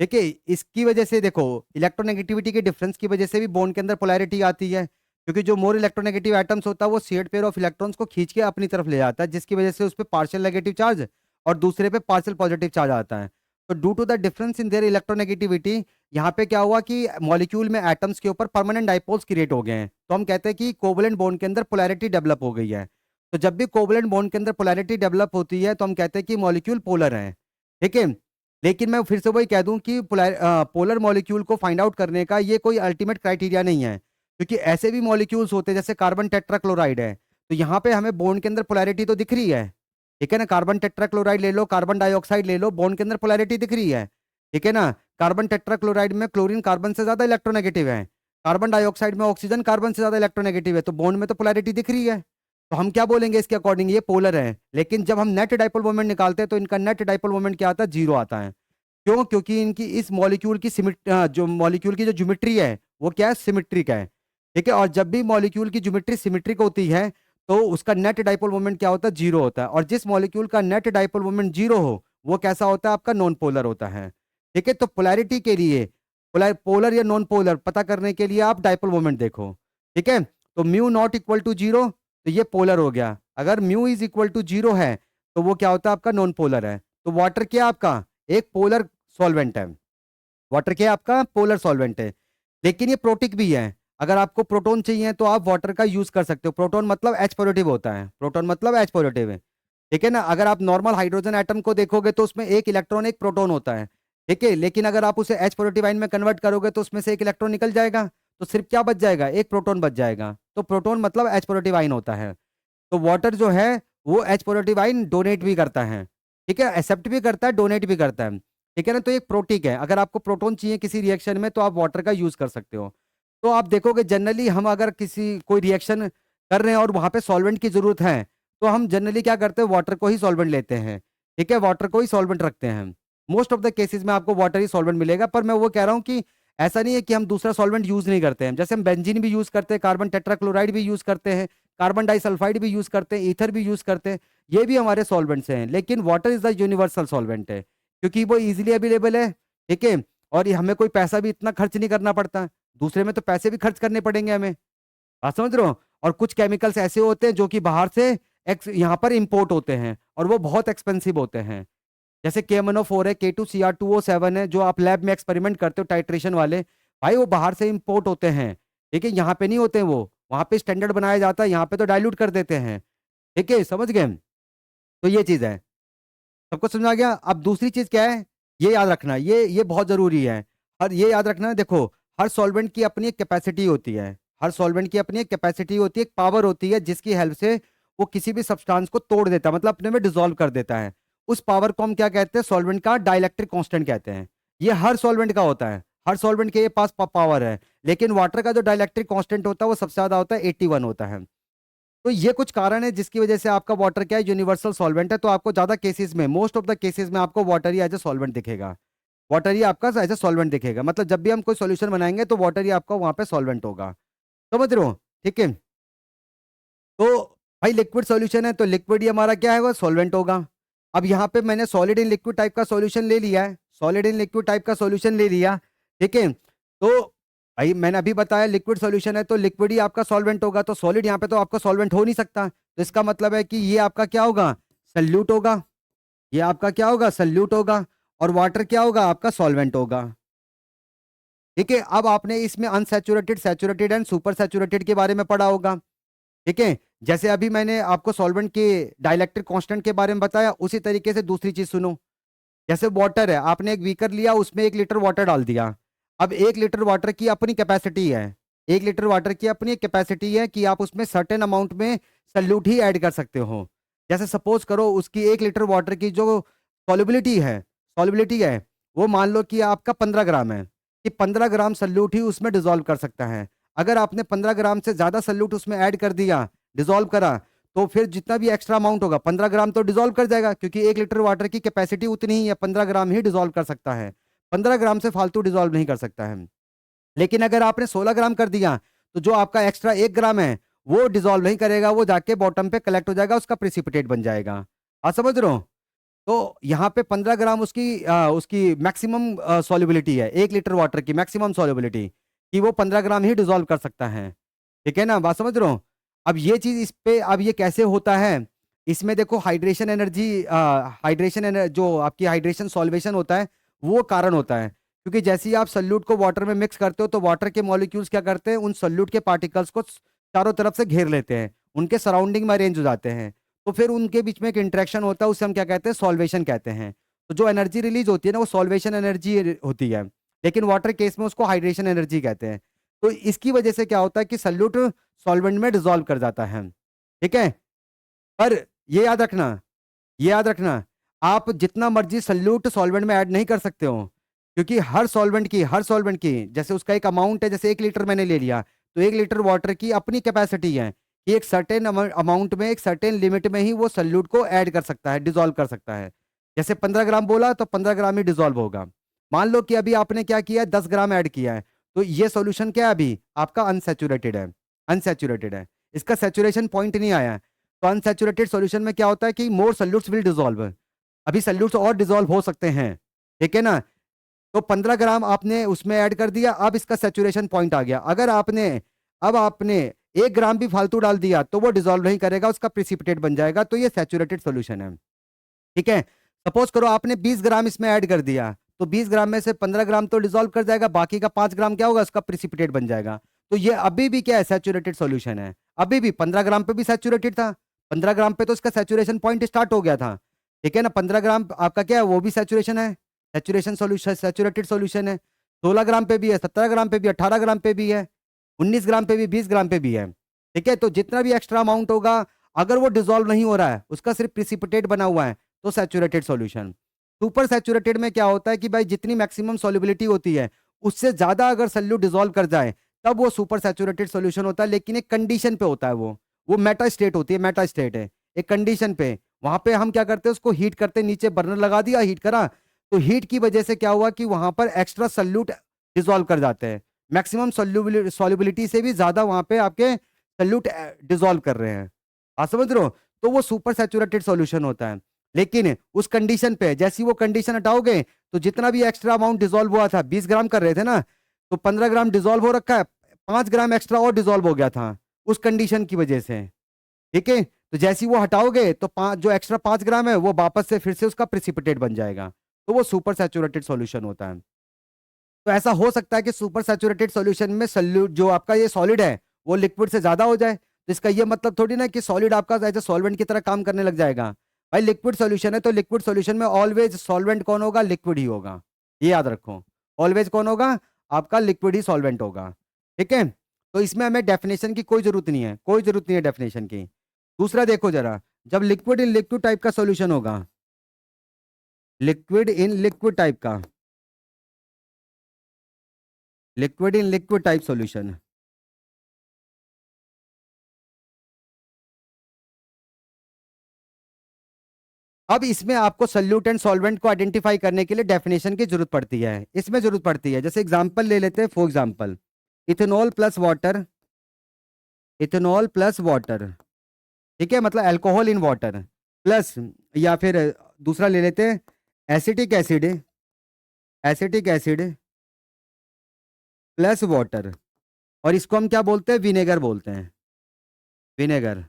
ठीक है। इसकी वजह से देखो, इलेक्ट्रोनेगेटिविटी के डिफरेंस की वजह से भी बॉन्ड के अंदर पोलैरिटी आती है, क्योंकि जो मोर इलेक्ट्रोनेगेटिव एटम्स होता है वो शेयर्ड पेयर ऑफ इलेक्ट्रॉन्स को खींच के अपनी तरफ ले जाता है, जिसकी वजह से उस पर पार्शियल नेगेटिव चार्ज और दूसरे पे पार्शियल पॉजिटिव चार्ज आता है। तो due to the difference in their electronegativity, यहाँ पे क्या हुआ कि मॉलिक्यूल में एटम्स के ऊपर परमानेंट डाइपोल्स क्रिएट हो गए हैं, तो हम कहते हैं कि कोवलेंट बॉन्ड के अंदर पोलैरिटी डेवलप हो गई है। तो जब भी कोवलेंट बॉन्ड के अंदर पोलैरिटी डेवलप होती है तो हम कहते हैं कि मॉलिक्यूल पोलर है, ठीक है। लेकिन मैं फिर से वही कह दूं कि पोलर मॉलिक्यूल को फाइंड आउट करने का ये कोई अल्टीमेट क्राइटेरिया नहीं है, क्योंकि ऐसे भी मॉलिक्यूल्स होते हैं जैसे कार्बन टेट्राक्लोराइड है, तो यहाँ पे हमें बॉन्ड के अंदर पोलैरिटी तो दिख रही है, ठीक है ना। कार्बन टेट्राक्लोराइड ले लो, कार्बन डाइऑक्साइड ले लो, बॉन्ड के अंदर पोलैरिटी दिख रही है, ठीक है ना। कार्बन टेट्राक्लोराइड में क्लोरीन कार्बन से ज्यादा इलेक्ट्रोनेगेटिव है, कार्बन डाइऑक्साइड में ऑक्सीजन कार्बन से ज्यादा इलेक्ट्रोनेगेटिव है, तो बॉन्ड में तो पोलैरिटी दिख रही है। तो हम क्या बोलेंगे इसके अकॉर्डिंग? ये पोलर है। लेकिन जब हम नेट डाइपोल मोमेंट निकालते हैं तो इनका नेट डाइपोल मोमेंट क्या आता है? जीरो आता है। क्यों? क्योंकि इनकी इस मॉलिक्यूल की जो मॉलिक्यूल की जो ज्योमेट्री है वो क्या है? सिमेट्रिक है, ठीक है। और जब भी मॉलिक्यूल की ज्योमेट्री सिमेट्रिक होती है तो उसका नेट डाइपोल मोमेंट क्या होता है? जीरो होता है। और जिस मॉलिक्यूल का नेट डाइपोल मोमेंट जीरो हो वो कैसा होता है? आपका नॉन पोलर होता है, ठीक है। तो पोलैरिटी के लिए पोलर या नॉन पोलर पता करने के लिए आप डाइपोल मोमेंट देखो, ठीक है। तो mu not equal to zero, तो ये पोलर हो गया। अगर mu is equal to zero है तो वो क्या होता है? आपका नॉन पोलर है। तो वाटर क्या आपका? एक पोलर सॉल्वेंट है। वाटर क्या आपका? पोलर सॉल्वेंट है। लेकिन ये प्रोटिक भी है। अगर आपको प्रोटॉन चाहिए तो आप वाटर का यूज कर सकते हो। प्रोटॉन मतलब एच पॉजिटिव होता है, प्रोटॉन मतलब एच पॉजिटिव है, ठीक है ना। अगर आप नॉर्मल हाइड्रोजन एटम को देखोगे तो उसमें एक इलेक्ट्रॉन एक प्रोटॉन होता है, ठीक है। लेकिन अगर आप उसे एच पॉजिटिव आयन में कन्वर्ट करोगे तो उसमें से एक इलेक्ट्रॉन निकल जाएगा, तो सिर्फ क्या बच जाएगा? एक प्रोटॉन बच जाएगा। तो प्रोटॉन मतलब एच पॉजिटिव आयन होता है। तो वाटर जो है वो एच पॉजिटिव आयन डोनेट भी करता है, ठीक है, एक्सेप्ट भी करता है, डोनेट भी करता है, ठीक है ना। तो एक प्रोटिक है। अगर आपको प्रोटॉन चाहिए किसी रिएक्शन में तो आप वाटर का यूज कर सकते हो। तो आप देखोगे जनरली हम अगर किसी कोई रिएक्शन कर रहे हैं और वहां पे सॉल्वेंट की जरूरत है तो हम जनरली क्या करते हैं? वाटर को ही सॉल्वेंट लेते हैं, ठीक है, वाटर को ही सॉल्वेंट रखते हैं। मोस्ट ऑफ द केसेस में आपको वाटर ही सॉल्वेंट मिलेगा। पर मैं वो कह रहा हूँ कि ऐसा नहीं है कि हम दूसरा सॉल्वेंट यूज नहीं करते हैं। जैसे हम बेंजीन भी यूज करते हैं, कार्बन टेट्राक्लोराइड भी यूज करते हैं, कार्बन डाइसल्फाइड भी यूज करते हैं, ईथर भी यूज करते हैं, ये भी हमारे सॉल्वेंट्स हैं। लेकिन water is the universal solvent है, क्योंकि वो इजीली अवेलेबल है, ठीक है। और ये हमें कोई पैसा भी इतना खर्च नहीं करना पड़ता। दूसरे में तो पैसे भी खर्च करने पड़ेंगे हमें, बात समझ रहे हो। और कुछ केमिकल्स ऐसे होते हैं जो कि बाहर से यहाँ पर इंपोर्ट होते हैं और वो बहुत एक्सपेंसिव होते हैं। जैसे KMnO4 है, K2Cr2O7 है, जो आप लैब में एक्सपेरिमेंट करते हो टाइट्रेशन वाले, भाई वो बाहर से इंपोर्ट होते हैं, ठीक है, यहाँ पे नहीं होते। वो वहां पे स्टैंडर्ड बनाया जाता है, यहाँ पे तो डाइल्यूट कर देते हैं, ठीक है, समझ गए। तो ये चीज है, सबको समझ आ गया। अब दूसरी चीज क्या है? ये याद रखना, ये बहुत जरूरी है। हर ये याद रखना, देखो, हर सॉल्वेंट की अपनी एक कैपेसिटी होती है, हर सॉल्वेंट की अपनी एक कैपेसिटी होती है, एक पावर होती है जिसकी हेल्प से वो किसी भी सब्सटेंस को तोड़ देता है, मतलब अपने में डिसॉल्व कर देता है। उस पावर को हम क्या कहते हैं? सॉल्वेंट का डाइलेक्ट्रिक कांस्टेंट कहते हैं। ये हर सॉल्वेंट का होता है, हर सॉल्वेंट के पास पावर है। लेकिन वाटर का जो डाइलेक्ट्रिक कांस्टेंट होता है वो सबसे ज्यादा होता है, 81 होता है। तो ये कुछ कारण है जिसकी वजह से आपका वाटर क्या है? यूनिवर्सल सॉल्वेंट है। तो आपको ज्यादा केसेस में, मोस्ट ऑफ द केसेस में आपको वाटर ही एज ए सॉल्वेंट दिखेगा, वाटर ही आपका एज ए सॉल्वेंट दिखेगा। मतलब जब भी हम कोई सॉल्यूशन बनाएंगे तो वाटर ही आपका वहां पे सॉल्वेंट होगा, समझ रहे हो, ठीक है। तो भाई लिक्विड सॉल्यूशन है तो लिक्विड ही हमारा क्या है? वो सॉल्वेंट होगा। अब यहाँ पे मैंने सॉलिड इन लिक्विड टाइप का सॉल्यूशन ले लिया है, सॉलिड इन लिक्विड टाइप का सॉल्यूशन ले लिया, ठीक है। तो भाई मैंने अभी बताया लिक्विड सॉल्यूशन है तो लिक्विड ही आपका सॉल्वेंट होगा। तो सॉलिड यहाँ पे तो आपका सॉल्वेंट हो नहीं सकता, तो इसका मतलब है कि ये आपका क्या होगा? सल्यूट होगा। ये आपका क्या होगा? सल्यूट होगा। और वाटर क्या होगा? आपका सॉल्वेंट होगा, ठीक है। अब आपने इसमें unsaturated, saturated and super saturated के बारे में पढ़ा होगा, ठीक है। जैसे अभी मैंने आपको सॉल्वेंट के डाइलेक्ट्रिक कांस्टेंट के बारे में बताया, उसी तरीके से दूसरी चीज सुनो। जैसे वाटर है, आपने एक बीकर लिया, उसमें 1 लीटर वाटर डाल दिया। अब 1 लीटर वाटर की अपनी कैपेसिटी है, 1 लीटर वाटर की अपनी एक कैपेसिटी है कि आप उसमें सर्टेन अमाउंट में सल्यूट ही ऐड कर सकते हो। जैसे सपोज करो उसकी 1 लीटर वाटर की जो सॉल्युबिलिटी है वो मान लो कि आपका 15 ग्राम है, कि 15 ग्राम सल्यूट ही उसमें डिजोल्व कर सकता है। अगर आपने 15 ग्राम से ज्यादा सल्यूट उसमें ऐड कर दिया, डिजोल्व करा, तो फिर जितना भी एक्स्ट्रा अमाउंट होगा 15 ग्राम तो डिजोल्व कर जाएगा, क्योंकि 1 लीटर वाटर की कैपेसिटी उतनी ही है, 15 ग्राम ही डिजोल्व कर सकता है। 15 ग्राम से फालतू डिजोल्व नहीं कर सकता है। लेकिन अगर आपने 16 ग्राम कर दिया, तो जो आपका एक्स्ट्रा 1 ग्राम है वो डिजोल्व नहीं करेगा, वो जाके बॉटम पे कलेक्ट हो जाएगा, उसका प्रिसिपिटेट बन जाएगा। आप समझ रहे हो? तो यहाँ पे 15 ग्राम उसकी मैक्सिमम सॉल्युबिलिटी है, 1 लीटर वाटर की मैक्सिमम सॉल्युबिलिटी, कि वो 15 ग्राम ही डिजोल्व कर सकता है। ठीक है ना, बात समझ रहे हो? अब ये चीज इस पे, अब ये कैसे होता है, इसमें देखो हाइड्रेशन जो आपकी हाइड्रेशन सॉल्वेशन होता है वो कारण होता है। क्योंकि जैसे ही आप सल्यूट को वाटर में मिक्स करते हो तो वाटर के मॉलिक्यूल्स क्या करते हैं, उन सल्यूट के पार्टिकल्स को चारों तरफ से घेर लेते हैं, उनके सराउंडिंग में अरेंज हो जाते हैं। तो फिर उनके बीच में एक इंटरेक्शन होता है, उसे हम क्या कहते हैं, सॉल्वेशन कहते हैं। तो जो एनर्जी रिलीज होती है ना वो सॉल्वेशन एनर्जी होती है, लेकिन वाटर केस में उसको हाइड्रेशन एनर्जी कहते हैं। तो इसकी वजह से क्या होता है कि सल्यूट सॉल्वेंट में डिसॉल्व कर जाता है। ठीक है, पर ये याद रखना, ये याद रखना, आप जितना मर्जी सल्यूट सॉल्वेंट में ऐड नहीं कर सकते हो, क्योंकि हर सॉल्वेंट की जैसे उसका एक अमाउंट है, जैसे 1 लीटर मैंने ले लिया, तो 1 लीटर वाटर की अपनी कैपेसिटी है कि एक सर्टेन अमाउंट में, एक सर्टेन लिमिट में ही वो सल्यूट को ऐड कर सकता है, डिसॉल्व कर सकता है। जैसे 15 ग्राम बोला तो 15 ग्राम ही डिसॉल्व होगा। मान लो कि अभी आपने क्या किया है, 10 ग्राम ऐड किया है, तो ये सॉल्यूशन क्या है, अभी आपका अनसेचुरेटेड है, इसका सेचुरेशन पॉइंट नहीं आया है। तो अनसेचुरेटेड सॉल्यूशन में क्या होता है कि मोर सल्यूट्स विल डिसॉल्व, अभी सल्यूट्स और डिसॉल्व हो सकते हैं। ठीक है ना? तो 15 ग्राम आपने उसमें ऐड कर दिया, अब इसका सेचुरेशन पॉइंट आ गया। अगर आपने 1 ग्राम भी फालतू डाल दिया तो वो डिसॉल्व नहीं करेगा, उसका प्रिसिपिटेट बन जाएगा, तो ये सेचुरेटेड सॉल्यूशन है। ठीक है, सपोज करो आपने 20 ग्राम इसमें ऐड कर दिया, तो 20 ग्राम में से 15 ग्राम तो डिसॉल्व कर जाएगा, बाकी का 5 ग्राम क्या होगा, उसका प्रिसिपिटेट बन जाएगा। तो ये अभी भी क्या है, सेचुरेटेड सॉल्यूशन है। अभी भी 15 ग्राम पे भी सेचुरेटेड था, 15 ग्राम पे तो इसका सेचुरेशन पॉइंट स्टार्ट हो गया था। ठीक है ना, 15 ग्राम आपका क्या है, वो भी सेचुरेशन है, सेचुरेशन सॉल्यूशन, सेचुरेटेड सॉल्यूशन है। 16 ग्राम पे भी है, 17 ग्राम पे भी, 18 ग्राम पे भी है, 19 ग्राम पे भी, 20 ग्राम पे भी है। ठीक है, तो जितना भी एक्स्ट्रा अमाउंट होगा, अगर वो डिसॉल्व नहीं हो रहा है, उसका सिर्फ प्रिसिपिटेट बना हुआ है, तो सैचुरेटेड सॉल्यूशन। सुपर सैचुरेटेड में क्या होता है कि भाई जितनी मैक्सिमम सॉल्युबिलिटी होती है उससे ज्यादा अगर सल्यूट डिसॉल्व कर जाए तब वो सुपर सैचुरेटेड सॉल्यूशन होता है, लेकिन एक कंडीशन पे होता है, वो मेटा स्टेट होती है, मेटा स्टेट है एक कंडीशन पे। वहां पे हम क्या करते हैं, उसको हीट करते हैं, नीचे बर्नर लगा दिया, हीट करा, तो हीट की वजह से क्या हुआ कि वहां पर एक्स्ट्रा सल्यूट डिसॉल्व कर जाते हैं, मैक्सिमम सॉल्युबिलिटी से भी ज्यादा वहां पे आपके सल्यूट डिसॉल्व कर रहे हैं। आप समझ रहे हो? तो वो सुपर सैचुरेटेड सॉल्यूशन होता है। लेकिन उस कंडीशन पे, जैसी वो कंडीशन हटाओगे, तो जितना भी एक्स्ट्रा अमाउंट डिसॉल्व हुआ था, 20 ग्राम कर रहे थे ना, तो 15 ग्राम डिसॉल्व हो रखा है, 5 ग्राम एक्स्ट्रा और डिसॉल्व हो गया था उस कंडीशन की वजह से। ठीक है, तो जैसी वो हटाओगे तो जो एक्स्ट्रा 5 ग्राम है वो वापस से फिर से उसका प्रिसिपिटेट बन जाएगा, तो वो सुपर सैचुरेटेड सॉल्यूशन होता है। तो ऐसा हो सकता है कि सुपर सैचुरेटेड सॉल्यूशन में सल्यूट जो आपका ये सॉलिड है वो लिक्विड से ज्यादा हो जाए, तो इसका ये मतलब थोड़ी ना कि सॉलिड आपका एज ए सॉल्वेंट की तरह काम करने लग जाएगा। भाई लिक्विड सॉल्यूशन है तो लिक्विड सॉल्यूशन में ऑलवेज सॉल्वेंट कौन होगा, लिक्विड ही होगा, ये याद रखो। ऑलवेज कौन होगा, आपका लिक्विड ही सॉल्वेंट होगा। ठीक है, तो इसमें हमें डेफिनेशन की कोई जरूरत नहीं है, कोई जरूरत नहीं है डेफिनेशन की। दूसरा देखो जरा, जब लिक्विड इन लिक्विड टाइप का सॉल्यूशन होगा, लिक्विड इन लिक्विड टाइप का, liquid in liquid type solution, अब इसमें आपको सल्यूट एंड सॉल्वेंट को आइडेंटिफाई करने के लिए डेफिनेशन की जरूरत पड़ती है, इसमें जरूरत पड़ती है। जैसे एग्जांपल ले लेते हैं, for example ethanol plus water, ethanol plus water, ठीक है, मतलब अल्कोहल इन वाटर प्लस, या फिर दूसरा ले लेते हैं acetic acid, acetic acid plus water, और इसको हम क्या बोलते हैं, विनेगर बोलते हैं, विनेगर।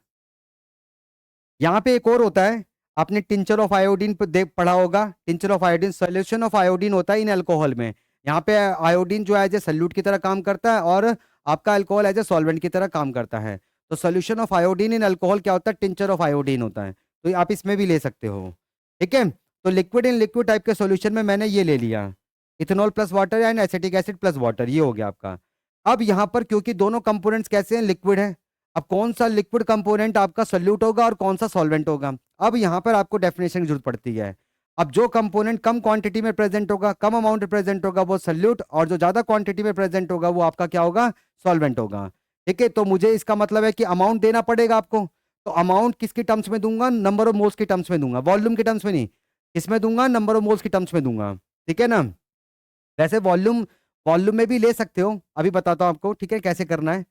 यहाँ पे एक और होता है, आपने टिंचर ऑफ आयोडीन देख पढ़ा होगा, tincture of iodine solution of iodine होता है इन अल्कोहल में। यहाँ पे आयोडीन जो है एज ए सल्यूट की तरह काम करता है और आपका अल्कोहल एज ए सॉल्वेंट की तरह काम करता है। तो solution of iodine in alcohol क्या होता है, टिंचर ऑफ आयोडीन होता है, तो आप इसमें भी ले सकते हो। ठीक है, तो लिक्विड इन लिक्विड टाइप के सॉल्यूशन में मैंने ये ले लिया, ethanol plus water and acetic acid plus water, ये हो गया आपका। अब यहाँ पर क्योंकि दोनों कंपोनेंट्स कैसे हैं, लिक्विड है, अब कौन सा लिक्विड कंपोनेंट आपका सोल्यूट होगा और कौन सा सॉल्वेंट होगा। अब यहाँ पर आपको डेफिनेशन की जरूरत पड़ती है। अब जो कंपोनेंट कम क्वांटिटी में प्रेजेंट होगा, कम अमाउंट में प्रेजेंट होगा, वो सोल्यूट, और जो ज्यादा क्वांटिटी में प्रेजेंट होगा वो आपका क्या होगा, सॉल्वेंट होगा। ठीक है, तो मुझे इसका मतलब है कि अमाउंट देना पड़ेगा आपको। तो अमाउंट किसकी टर्म्स में दूंगा, नंबर ऑफ मोल्स की टर्म्स में दूंगा, वॉल्यूम की टर्म्स में नहीं। किसमें दूंगा, नंबर ऑफ मोल्स की टर्म्स में दूंगा। ठीक है ना। वैसे वॉल्यूम वॉल्यूम में भी ले सकते हो, अभी बताता हूं आपको, ठीक है, कैसे करना है।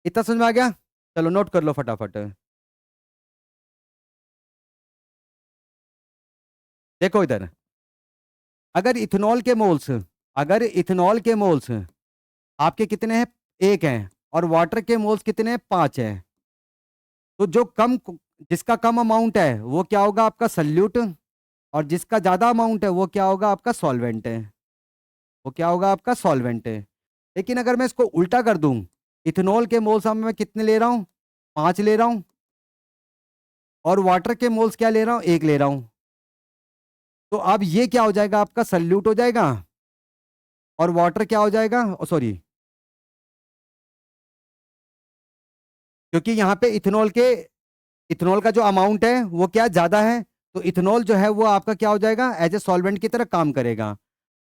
इतना समझ में आ गया, चलो नोट कर लो फटाफट। देखो इधर, अगर इथेनॉल के मोल्स, अगर इथेनॉल के मोल्स आपके कितने हैं, 1 हैं, और वाटर के मोल्स कितने हैं, 5 हैं, तो जो कम, जिसका कम अमाउंट है वो क्या होगा, आपका सल्यूट, और जिसका ज्यादा अमाउंट है वो क्या होगा, आपका सॉल्वेंट है, वो क्या होगा, आपका सॉल्वेंट है। लेकिन अगर मैं इसको उल्टा कर दूं, इथेनॉल के मोल्स में मैं कितने ले रहा हूं, 5 ले रहा हूं, और वाटर के मोल्स क्या ले रहा हूं, 1 ले रहा हूं, तो अब ये क्या हो जाएगा, आपका सल्यूट हो जाएगा, और वाटर क्या हो जाएगा, सॉरी, क्योंकि यहाँ पे इथेनॉल का जो अमाउंट है वो क्या ज्यादा है, तो इथेनॉल जो है वो आपका क्या हो जाएगा, एज ए सॉल्वेंट की तरह काम करेगा।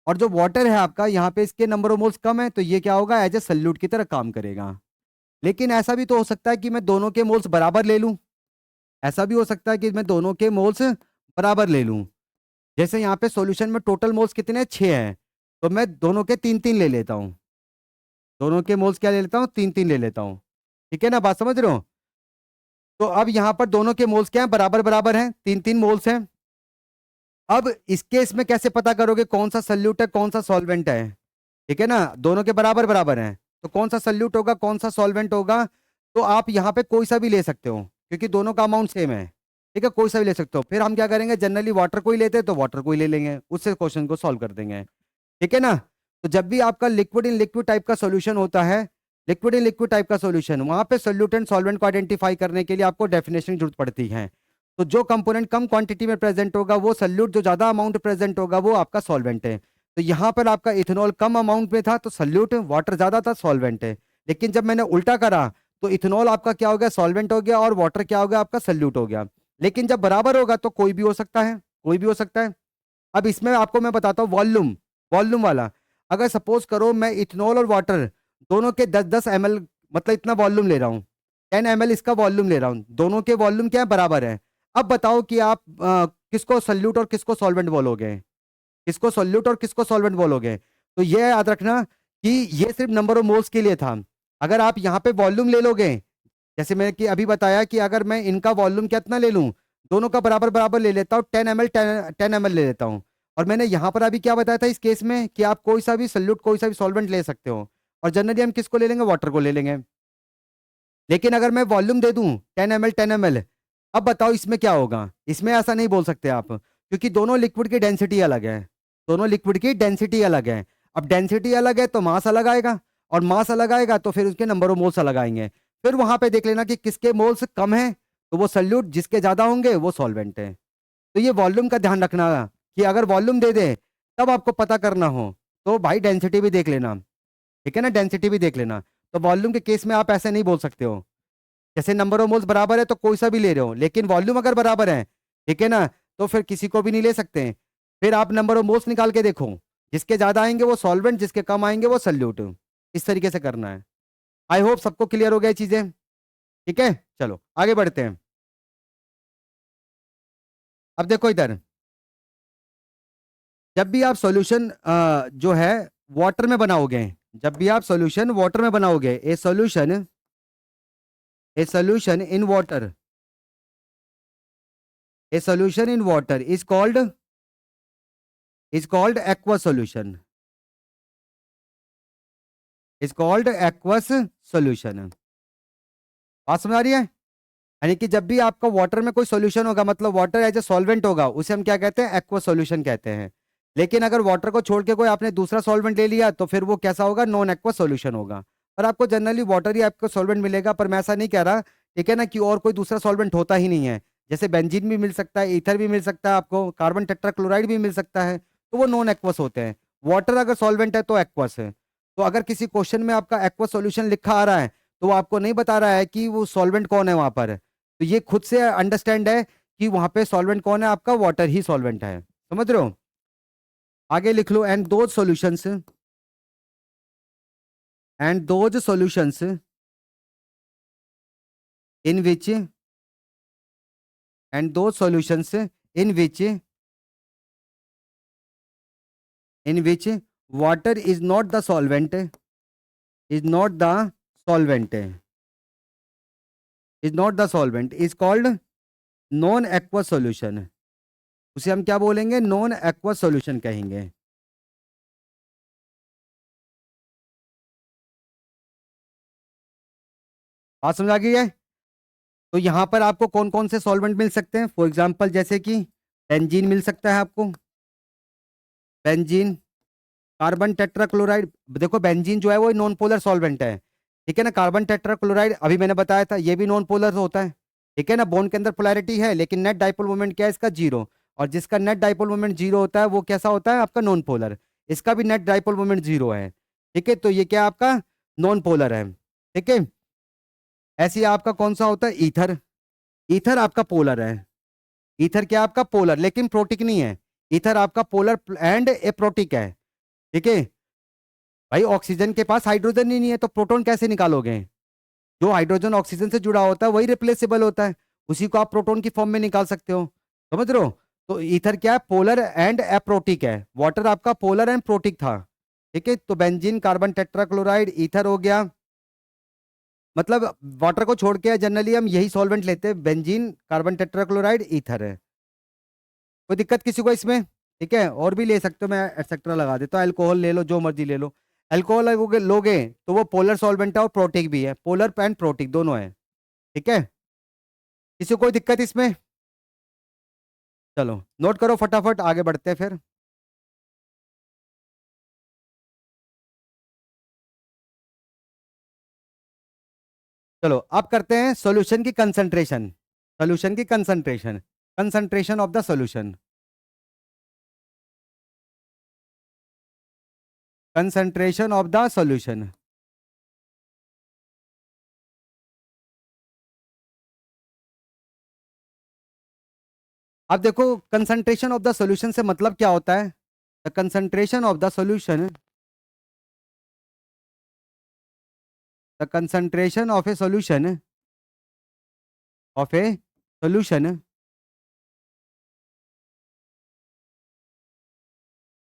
और जो वाटर है आपका, यहाँ पे इसके नंबर ऑफ मोल्स कम है, तो ये क्या होगा, एज ए सल्यूट की तरह काम करेगा। लेकिन ऐसा भी तो हो सकता है कि मैं दोनों के मोल्स बराबर ले लूं, ऐसा भी हो सकता है कि मैं दोनों के मोल्स बराबर ले लूं। जैसे यहाँ पे सॉल्यूशन में टोटल मोल्स कितने हैं, 6 हैं, तो मैं दोनों के 3-3 ले लेता हूँ, दोनों के मोल्स क्या ले लेता हूँ, 3-3 ले लेता हूँ। ठीक है ना, बात समझ रहे हो। तो अब यहाँ पर दोनों के मोल्स क्या हैं, बराबर बराबर हैं, 3-3 मोल्स हैं। अब इस केस में कैसे पता करोगे कौन सा सल्यूट है कौन सा सॉल्वेंट है, ठीक है ना, दोनों के बराबर बराबर हैं, तो कौन सा सल्यूट होगा कौन सा सॉल्वेंट होगा, तो आप यहाँ पे कोई सा भी ले सकते हो क्योंकि दोनों का अमाउंट सेम है। ठीक है, कोई सा भी ले सकते हो। फिर हम क्या करेंगे, जनरली वाटर को ही लेते हैं तो वाटर को ही ले लेंगे, उससे क्वेश्चन को सॉल्व कर देंगे। ठीक है ना। तो जब भी आपका लिक्विड इन लिक्विड टाइप का सॉल्यूशन होता है, लिक्विड इन लिक्विड टाइप का सॉल्यूशन, वहां पे सोल्यूट एंड सॉल्वेंट को आइडेंटिफाई करने के लिए आपको डेफिनेशन की जरूरत पड़ती है। तो जो कंपोनेंट कम क्वांटिटी में प्रेजेंट होगा वो सल्यूट, जो ज्यादा अमाउंट प्रेजेंट होगा वो आपका सॉल्वेंट है। तो यहाँ पर आपका इथेनॉल कम अमाउंट में था तो सल्यूट, वाटर ज्यादा था सॉल्वेंट है। लेकिन जब मैंने उल्टा करा तो इथेनॉल आपका क्या हो गया, सॉल्वेंट हो गया, और वाटर क्या हो गया, आपका सल्यूट हो गया। लेकिन जब बराबर होगा तो कोई भी हो सकता है, कोई भी हो सकता है। अब इसमें आपको मैं बताता हूँ वॉल्यूम, वॉल्यूम वाला। अगर सपोज करो मैं इथेनॉल और वाटर दोनों के 10-10 ml, मतलब इतना वॉल्यूम ले रहा हूँ, 10 ml इसका वॉल्यूम ले रहा हूँ, दोनों के वॉल्यूम क्या है, बराबर है। अब बताओ कि आप किसको सल्यूट और किसको सॉल्वेंट बोलोगे, किसको सॉल्यूट और किसको सॉल्वेंट बोलोगे। तो ये याद रखना कि ये सिर्फ नंबर ऑफ मोल्स के लिए था। अगर आप यहाँ पे वॉल्यूम ले लोगे, जैसे मैंने कि अभी बताया कि अगर मैं इनका वॉल्यूम कितना ले लूं, दोनों का बराबर बराबर ले लेता हूँ, 10 ml 10 ml ले लेता हूँ। और मैंने यहाँ पर अभी क्या बताया था इस केस में कि आप कोई सा भी सल्यूट कोई सा भी सॉल्वेंट ले सकते हो, और जनरली हम किसको ले लेंगे, वाटर को ले लेंगे। लेकिन अगर मैं वॉल्यूम दे दूं 10 ml 10 ml, अब बताओ इसमें क्या होगा, इसमें ऐसा नहीं बोल सकते आप, क्योंकि दोनों लिक्विड की डेंसिटी अलग है, दोनों लिक्विड की डेंसिटी अलग है। अब डेंसिटी अलग है तो मास अलग आएगा, और मास अलग आएगा तो फिर उसके नंबर ऑफ मोल्स अलग आएंगे। फिर वहां पे देख लेना कि किसके मोल्स कम है तो वो सल्यूट, जिसके ज्यादा होंगे वो सॉल्वेंट है। तो ये वॉल्यूम का ध्यान रखना कि अगर वॉल्यूम दे दे तब आपको पता करना हो तो भाई डेंसिटी भी देख लेना। ठीक है ना, डेंसिटी भी देख लेना। तो वॉल्यूम के केस में आप ऐसे नहीं बोल सकते हो, जैसे नंबर ऑफ मोल्स बराबर है तो कोई सा भी ले रहे हो, लेकिन वॉल्यूम अगर बराबर है, ठीक है ना, तो फिर किसी को भी नहीं ले सकते। फिर आप नंबर ऑफ मोल्स निकाल के देखो, जिसके ज्यादा आएंगे वो सॉल्वेंट, जिसके कम आएंगे वो सल्यूट। इस तरीके से करना है। आई होप सबको क्लियर हो गया ये चीजें। ठीक है, चलो आगे बढ़ते हैं। अब देखो इधर, जब भी आप सॉल्यूशन जो है वाटर में बनाओगे, जब भी आप सॉल्यूशन वाटर में बनाओगे, ए solution in water, A solution in water is called aqua solution, is called aqueous solution. बात समझ आ रही है। यानी कि जब भी आपका वाटर में कोई सॉल्यूशन होगा, मतलब वाटर एज ए सॉल्वेंट होगा, उसे हम क्या कहते हैं, एक्वा सॉल्यूशन कहते हैं। लेकिन अगर वाटर को छोड़ के कोई आपने दूसरा सॉल्वेंट ले लिया तो फिर वो कैसा होगा, नॉन एक्वा सॉल्यूशन होगा। और आपको जनरली वाटर ही आपको सॉल्वेंट मिलेगा, पर मैं ऐसा नहीं कह रहा, ठीक है ना, कि और कोई दूसरा सॉल्वेंट होता ही नहीं है। जैसे बेंजीन भी मिल सकता है, ईथर भी मिल सकता है, आपको कार्बन टेट्राक्लोराइड भी मिल सकता है, तो वो नॉन एक्वस होते हैं। वाटर अगर सॉल्वेंट है तो एक्वस है। तो अगर किसी क्वेश्चन में आपका एक्वस सॉल्यूशन लिखा आ रहा है तो वो आपको नहीं बता रहा है कि वो सॉल्वेंट कौन है वहां पर, तो ये खुद से अंडरस्टैंड है कि वहां पे सॉल्वेंट कौन है, आपका वाटर ही सॉल्वेंट है। समझ रहे हो? आगे लिख लो, and those solutions in which and those solutions in which water is not the solvent is called non aqueous solution. उसे हम क्या बोलेंगे? नॉन एक्वस सॉल्यूशन कहेंगे। बात समझ आ गई है? तो यहां पर आपको कौन कौन से सॉल्वेंट मिल सकते हैं? फॉर एग्जांपल जैसे कि बेंजीन मिल सकता है आपको, बेंजीन, कार्बन टेट्राक्लोराइड। देखो बेंजीन जो है वो नॉन पोलर सॉल्वेंट है, ठीक है ना। कार्बन टेट्राक्लोराइड अभी मैंने बताया था ये भी नॉन पोलर होता है, ठीक है ना। बॉन्ड के अंदर पोलैरिटी है लेकिन नेट डाइपोल मोमेंट क्या है इसका? जीरो। और जिसका नेट डाइपोल मोमेंट जीरो होता है वो कैसा होता है? आपका नॉन पोलर। इसका भी नेट डाइपोल मोमेंट जीरो है, ठीक है। तो ये क्या आपका नॉन पोलर है, ठीक है। ऐसे ही आपका कौन सा होता है? ईथर। ईथर आपका पोलर है। ईथर क्या आपका? पोलर, लेकिन प्रोटिक नहीं है। ईथर आपका पोलर एंड एप्रोटिक है, ठीक है। भाई ऑक्सीजन के पास हाइड्रोजन ही नहीं है तो प्रोटॉन कैसे निकालोगे? जो हाइड्रोजन ऑक्सीजन से जुड़ा होता है वही रिप्लेसेबल होता है, उसी को आप प्रोटॉन की फॉर्म में निकाल सकते हो। समझ रहे हो? तो ईथर क्या है? पोलर एंड एप्रोटिक है। वाटर आपका पोलर एंड प्रोटिक था, ठीक है। तो बेंजीन, कार्बन टेट्राक्लोराइड, ईथर हो गया। मतलब वाटर को छोड़ के जनरली हम यही सॉल्वेंट लेते हैं, बेंजीन, कार्बन टेट्राक्लोराइड, ईथर है। कोई दिक्कत किसी को इसमें? ठीक है, और भी ले सकते हो, मैं एटसेट्रा लगा देता हूँ। अल्कोहल ले लो, जो मर्जी ले लो। अल्कोहल लोगे तो वो पोलर सॉल्वेंट है और प्रोटिक भी है, पोलर एंड प्रोटिक दोनों है, ठीक है। किसी को कोई दिक्कत इसमें? चलो नोट करो फटाफट, आगे बढ़ते हैं फिर। चलो अब करते हैं सॉल्यूशन की कंसंट्रेशन। सॉल्यूशन की concentration, concentration of the solution. Concentration of the solution. अब देखो कंसंट्रेशन ऑफ द सॉल्यूशन से मतलब क्या होता है? The concentration of the solution, the concentration of a solution, of a solution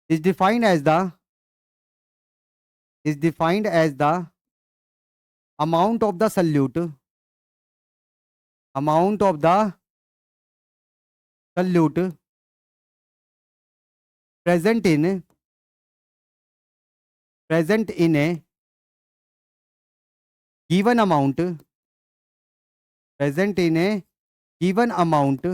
is defined as the is defined as the amount of the solute, amount of the solute present in a given amount, present in a given amount।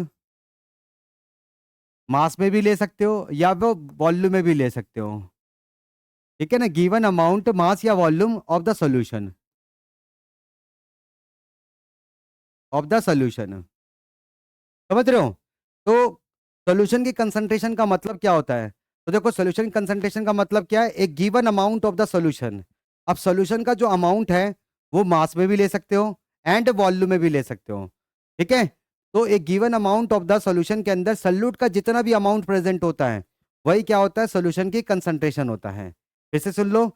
मास में भी ले सकते हो या वो volume में भी ले सकते हो, ठीक है ना। गिवन अमाउंट, मास या volume of the solution, of the solution. समझ रहे हो? तो सॉल्यूशन की कंसंट्रेशन का मतलब क्या होता है? तो देखो सॉल्यूशन कंसंट्रेशन का मतलब क्या है? एक given amount of the solution. अब सॉल्यूशन का जो अमाउंट है वो मास में भी ले सकते हो एंड वॉल्यूम में भी ले सकते हो, ठीक है। तो एक given amount of the solution के अंदर सॉल्यूट का जितना भी अमाउंट प्रेजेंट होता है वही क्या होता है? सॉल्यूशन की कंसंट्रेशन होता है। फिर से सुन लो,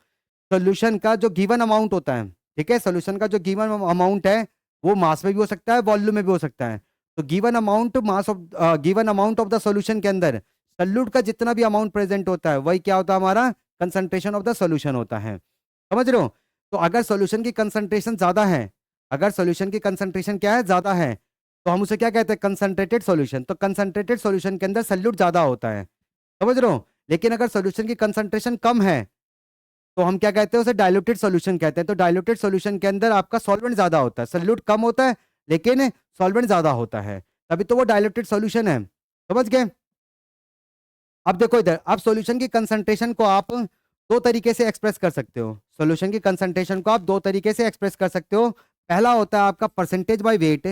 सॉल्यूशन का जो गिवन अमाउंट होता है, ठीक है, सॉल्यूशन का जो गिवन अमाउंट है वो मास में भी हो सकता है, वॉल्यूम में भी हो सकता है। तो given amount mass of given amount of the solution के अंदर सॉल्यूट का जितना भी अमाउंट प्रेजेंट होता है वही क्या होता है? हमारा कंसंट्रेशन ऑफ द सॉल्यूशन होता है। समझ रहे हो? तो अगर सॉल्यूशन की कंसंट्रेशन ज्यादा है, अगर सॉल्यूशन की कंसंट्रेशन क्या है? ज्यादा है, तो हम उसे क्या कहते हैं? Concentrated solution. तो कंसंट्रेटेड सॉल्यूशन के अंदर सॉल्यूट ज्यादा होता है। समझ रहे हो? लेकिन अगर सॉल्यूशन की कंसंट्रेशन कम है तो हम क्या कहते हैं? उसे डाइल्यूटेड सॉल्यूशन कहते हैं। तो डाइल्यूटेड सॉल्यूशन के अंदर आपका सॉल्वेंट ज्यादा होता है, सॉल्यूट कम होता है लेकिन सॉल्वेंट ज्यादा होता है, तभी तो वो डाइल्यूटेड सॉल्यूशन है। समझ गए? अब देखो इधर, अब सॉल्यूशन की कंसंट्रेशन को आप दो तरीके से एक्सप्रेस कर सकते हो। सॉल्यूशन की कंसंट्रेशन को आप दो तरीके से एक्सप्रेस कर सकते हो। पहला होता है आपका percentage by wait,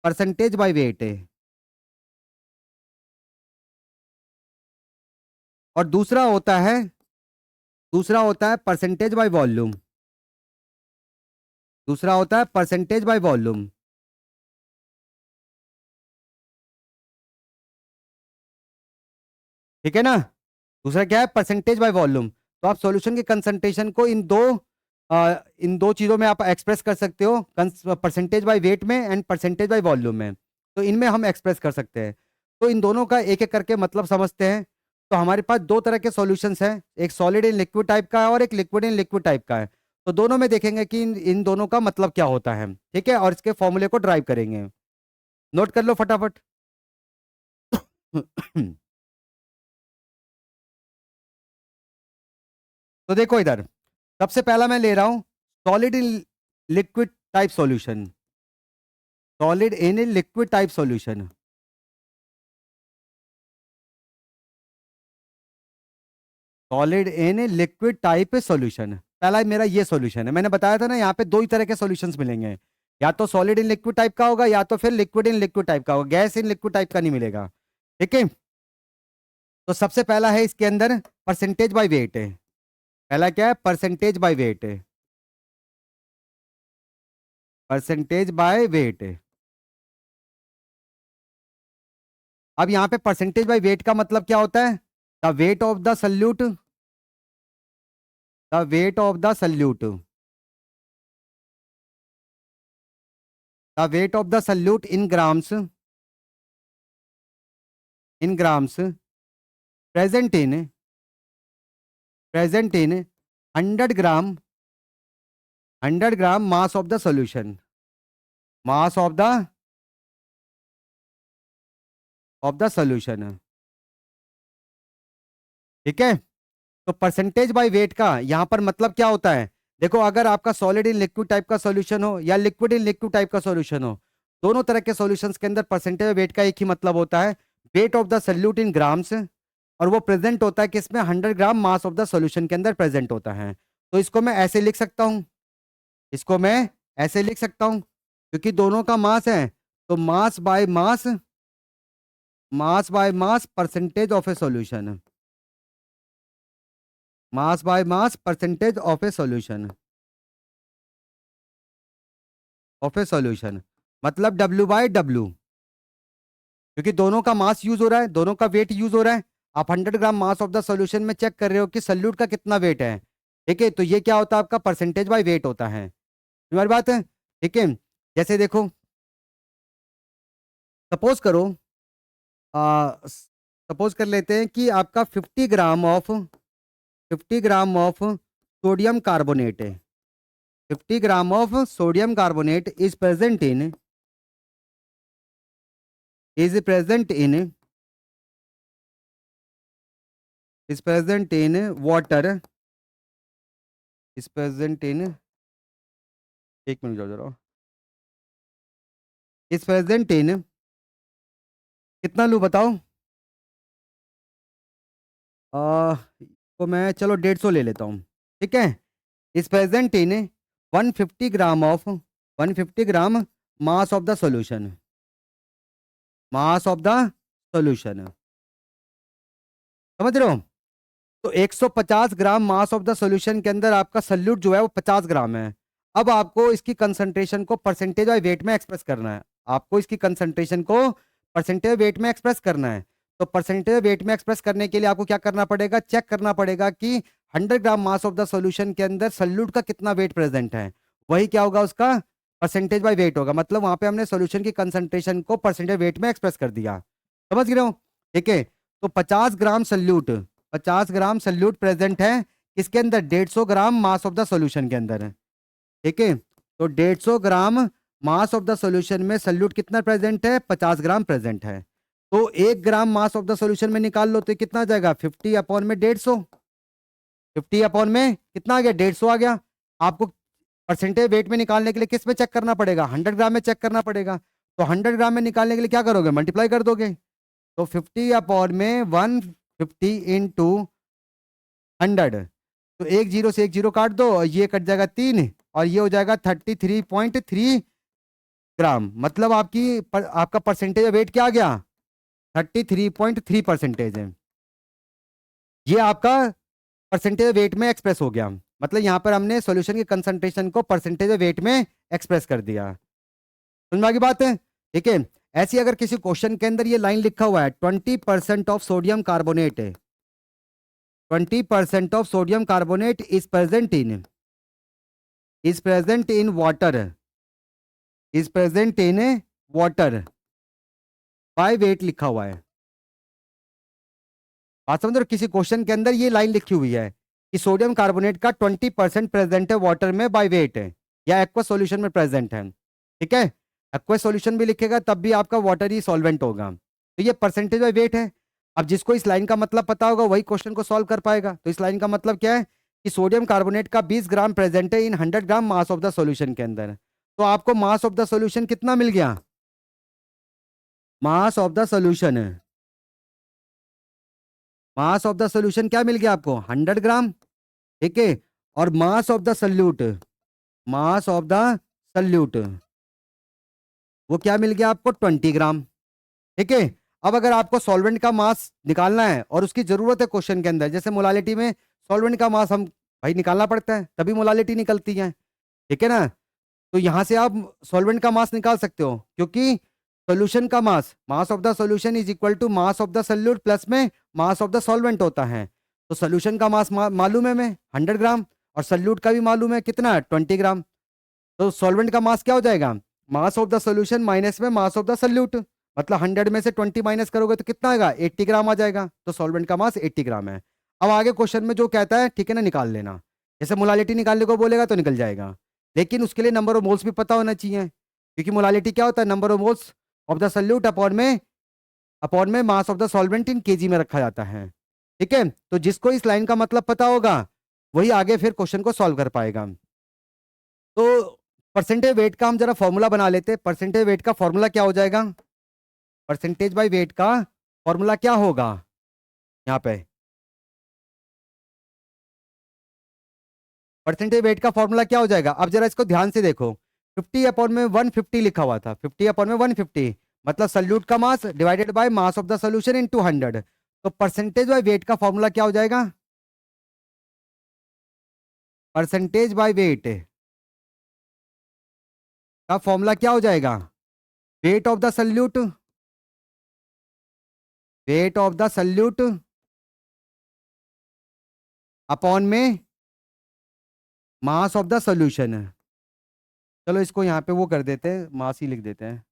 percentage by weight है, और दूसरा होता है परसेंटेज बाय वॉल्यूम। दूसरा होता है परसेंटेज बाय वॉल्यूम। ठीक है ना? दूसरा क्या है? Percentage by volume. तो आप सॉल्यूशन की कंसंट्रेशन को इन दो चीजों में आप एक्सप्रेस कर सकते हो, परसेंटेज बाय वेट में एंड परसेंटेज बाय वॉल्यूम में। तो इनमें हम एक्सप्रेस कर सकते हैं। तो इन दोनों का एक एक करके मतलब समझते हैं। तो हमारे पास दो तरह के सॉल्यूशंस हैं, एक सॉलिड इन लिक्विड टाइप का है और एक लिक्विड इन लिक्विड टाइप का है। तो दोनों में देखेंगे कि इन दोनों का मतलब क्या होता है। ठीक है, और इसके फॉर्मूले को ड्राइव करेंगे। नोट कर लो फटाफट। तो देखो इधर, सबसे पहला मैं ले रहा हूं solid in liquid type solution. Solid in liquid type solution. Solid in liquid type solution, पहला मेरा ये सॉल्यूशन है। मैंने बताया था ना, यहाँ पे दो ही तरह के सॉल्यूशंस मिलेंगे, या तो सॉलिड इन लिक्विड टाइप का होगा या तो फिर लिक्विड इन लिक्विड टाइप का होगा। गैस इन लिक्विड टाइप का नहीं मिलेगा। ठीक है, तो सबसे पहला है इसके अंदर परसेंटेज बाय वेट है। पहला क्या है? परसेंटेज बाय वेट है। परसेंटेज बाय वेट है। अब यहाँ पे परसेंटेज बाय वेट का मतलब क्या होता है? The weight of the solute, the weight of the solute, the weight of the salute in grams, in grams, present in, present in 100 gram, 100 gram mass of the solution, mass of the solution. ठीक है, तो percentage by weight का यहां पर मतलब क्या होता है? देखो, अगर आपका सॉलिड इन लिक्विड टाइप का सॉल्यूशन हो या लिक्विड इन लिक्विड टाइप का सॉल्यूशन हो, दोनों तरह के सॉल्यूशंस के अंदर परसेंटेज वेट का एक ही मतलब होता है, wait of the solute in grams. और वो प्रेजेंट होता है किसमें? 100 gram mass of the solution के अंदर प्रेजेंट होता है। तो इसको मैं ऐसे लिख सकता हूं, इसको मैं ऐसे लिख सकता हूं, क्योंकि दोनों का मास है। तो मास by mass, mass by mass percentage of a solution, mass by mass percentage of a solution, of a solution मतलब डब्ल्यू बाय डब्ल्यू, क्योंकि दोनों का मास यूज हो रहा है, दोनों का वेट यूज हो रहा है। आप 100 gram mass of the solution में चेक कर रहे हो कि सल्यूट का कितना वेट है। ठीक है, तो ये क्या होता है? आपका परसेंटेज बाय वेट होता है। तुम्हारी बात है? ठीक है, जैसे देखो, सपोज करो, सपोज कर लेते हैं कि आपका 50 ग्राम ऑफ सोडियम कार्बोनेट है। 50 gram of sodium carbonate is present in water, is present in, एक मिनट जाओ जरा, इज प्रेजेंट इन, कितना लूँ बताओ? तो मैं चलो 150 ले लेता हूँ। ठीक है, is present in 150 gram mass of the solution, mass of the solution. समझ रहे हो? तो 150 ग्राम मास ऑफ द सॉल्यूशन के अंदर आपका सल्यूट जो है वो 50 ग्राम है। अब आपको इसकी कंसंट्रेशन को परसेंटेज बाय वेट में एक्सप्रेस करना है। आपको इसकी कंसंट्रेशन को परसेंटेज वेट में एक्सप्रेस करना है। तो परसेंटेज वेट में एक्सप्रेस करने के लिए आपको क्या करना पड़ेगा? चेक करना पड़ेगा कि 100 gram mass of the solution के अंदर सल्यूट का कितना वेट प्रेजेंट है। वही क्या होगा? उसका परसेंटेज बाय वेट होगा। मतलब वहां पे हमने सॉल्यूशन की कंसंट्रेशन को परसेंटेज वेट में एक्सप्रेस कर दिया। समझ गए हो? ठीक है, तो 50 ग्राम सल्यूट प्रेजेंट है इसके अंदर, 150 ग्राम मास ऑफ द सॉल्यूशन के अंदर है। ठीक है, तो 150 ग्राम मास ऑफ द सॉल्यूशन में सल्यूट कितना प्रेजेंट है? 50 ग्राम प्रेजेंट है। तो 1 ग्राम मास ऑफ द सॉल्यूशन में निकाल लो तो कितना आ जाएगा? 50 अपॉन में 150, 50 अपॉन में कितना आ गया? 150 आ गया। आपको परसेंटेज वेट में निकालने के लिए किस में चेक करना पड़ेगा? 100 ग्राम में चेक करना पड़ेगा। तो 100 ग्राम में निकालने के लिए क्या करोगे? मल्टीप्लाई कर दोगे। तो 50 अपॉन में 150 इंटू 100, तो एक जीरो से एक जीरो काट दो और ये कट जाएगा 3, और ये हो जाएगा 33.3 ग्राम, मतलब आपका परसेंटेज वेट क्या आ गया, 33.3% है। ये आपका परसेंटेज वेट में एक्सप्रेस हो गया, मतलब यहां पर हमने सॉल्यूशन की कंसंट्रेशन को परसेंटेज वेट में एक्सप्रेस कर दिया। समझ में आ गई बात है? ठीक है। ऐसी अगर किसी क्वेश्चन के अंदर ये लाइन लिखा हुआ है 20% ऑफ सोडियम कार्बोनेट है, 20% of sodium carbonate is present in water, is present in water by weight लिखा हुआ है। बात समझ रहे हो? किसी क्वेश्चन के अंदर ये लाइन लिखी हुई है कि सोडियम कार्बोनेट का 20% प्रेजेंट है वाटर में बाय वेट है, या एक्वा सॉल्यूशन में प्रेजेंट है। ठीक है, एक्वा सॉल्यूशन भी लिखेगा तब भी आपका वाटर ही सॉल्वेंट होगा। तो ये परसेंटेज बाय वेट है। अब जिसको इस लाइन का मतलब पता होगा वही क्वेश्चन को सॉल्व कर पाएगा। तो इस लाइन का मतलब क्या है कि सोडियम कार्बोनेट का 20 ग्राम प्रेजेंट है इन 100 gram mass of the solution के अंदर। तो आपको मास ऑफ द सॉल्यूशन कितना मिल गया, मास ऑफ द सॉल्यूशन है, मास ऑफ द सॉल्यूशन क्या मिल गया आपको, 100 ग्राम। ठीक है, और मास of the solute, mass of the salute वो क्या मिल गया आपको, 20 ग्राम। ठीक है। अब अगर आपको सॉल्वेंट का मास निकालना है और उसकी जरूरत है क्वेश्चन के अंदर, जैसे मोलालिटी में सॉल्वेंट का मास हम भाई निकालना पड़ता है तभी मोलालिटी निकलती है। ठीक है ना, तो यहां से आप सॉल्वेंट का मास निकाल सकते हो, क्योंकि सॉल्यूशन का mass, mass of the solution is equal to mass of the solute plus में मास ऑफ द सॉल्वेंट होता है। तो सॉल्यूशन का मास मालूम है मैं 100 ग्राम, और सॉल्यूट का भी मालूम है कितना, 20 ग्राम। तो सॉल्वेंट का मास क्या हो जाएगा, mass of the solution minus में मास ऑफ द सॉल्यूट, मतलब 100 में से 20 माइनस करोगे तो कितना आएगा, 80 ग्राम आ जाएगा। तो सॉल्वेंट का मास 80 ग्राम है। अब आगे क्वेश्चन में जो कहता है, ठीक है ना, निकाल लेना। जैसे मोलालिटी निकालने को बोलेगा तो निकल जाएगा, लेकिन उसके लिए नंबर ऑफ मोल्स भी पता होना चाहिए, क्योंकि मोलालिटी क्या होता है, number of moles of the solute upon में mass of the solvent in kg में रखा जाता है। ठीक है, तो जिसको इस लाइन का मतलब पता होगा वही आगे फिर क्वेश्चन को सॉल्व कर पाएगा। तो परसेंटेज वेट का हम जरा फॉर्मूला बना लेते हैं। परसेंटेज वेट का फॉर्मूला क्या हो जाएगा, परसेंटेज बाय वेट का फॉर्मूला क्या होगा यहाँ पे, परसेंटेज वेट का फॉर्मूला क्या हो जाएगा, अब जरा इसको ध्यान से देखो। 50/150 लिखा हुआ था, 50/150 मतलब सल्यूट का mass divided by mass of the solution in 200। तो परसेंटेज बाय वेट का फॉर्मूला क्या हो जाएगा, परसेंटेज बाय वेट का फॉर्मूला क्या हो जाएगा, wait of the salute, wait of the solute upon में मास ऑफ द सॉल्यूशन। चलो इसको यहाँ पे वो कर देते हैं, मास ही लिख देते हैं,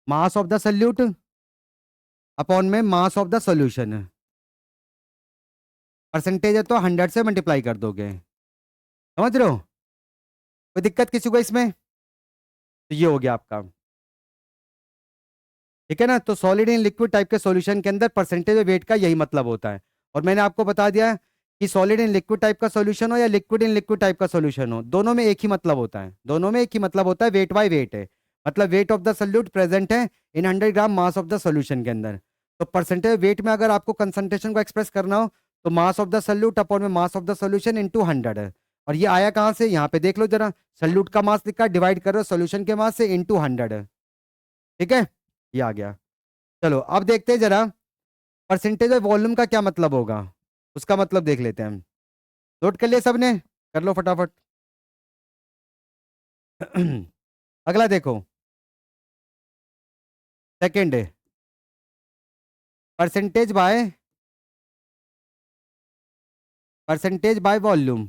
mass of the solute upon में mass of the solution. Percentage है तो 100 से मल्टीप्लाई कर दोगे। समझ रहे हो, कोई दिक्कत किसी को इसमें? तो ये हो गया आपका। ठीक है ना, तो सॉलिड इन लिक्विड टाइप के सॉल्यूशन के अंदर परसेंटेज वेट का यही मतलब होता है। और मैंने आपको बता दिया कि सॉलिड इन लिक्विड टाइप का सॉल्यूशन हो या लिक्विड इन लिक्विड टाइप का सॉल्यूशन हो, दोनों में एक ही मतलब होता है, दोनों में एक ही मतलब होता है, वेट बाय वेट है। मतलब wait of the solute present है इन 100 gram mass of the solution के अंदर। तो परसेंटेज वेट में अगर आपको कंसंट्रेशन को एक्सप्रेस करना हो तो mass of the solute upon में mass of the solution into 100 है। और ये आया कहाँ से, यहाँ पे देख लो जरा, सॉल्यूट का मास लिखा, डिवाइड करो सॉल्यूशन के मास से इनटू 100। ठीक है, ये आ गया। चलो अब देखते हैं जरा परसेंटेज ऑफ वॉल्यूम का क्या मतलब होगा, उसका मतलब देख लेते हैं हम। नोट कर लिया सबने, कर लो फटाफट। अगला देखो, सेकंड है percentage bye, percentage by volume.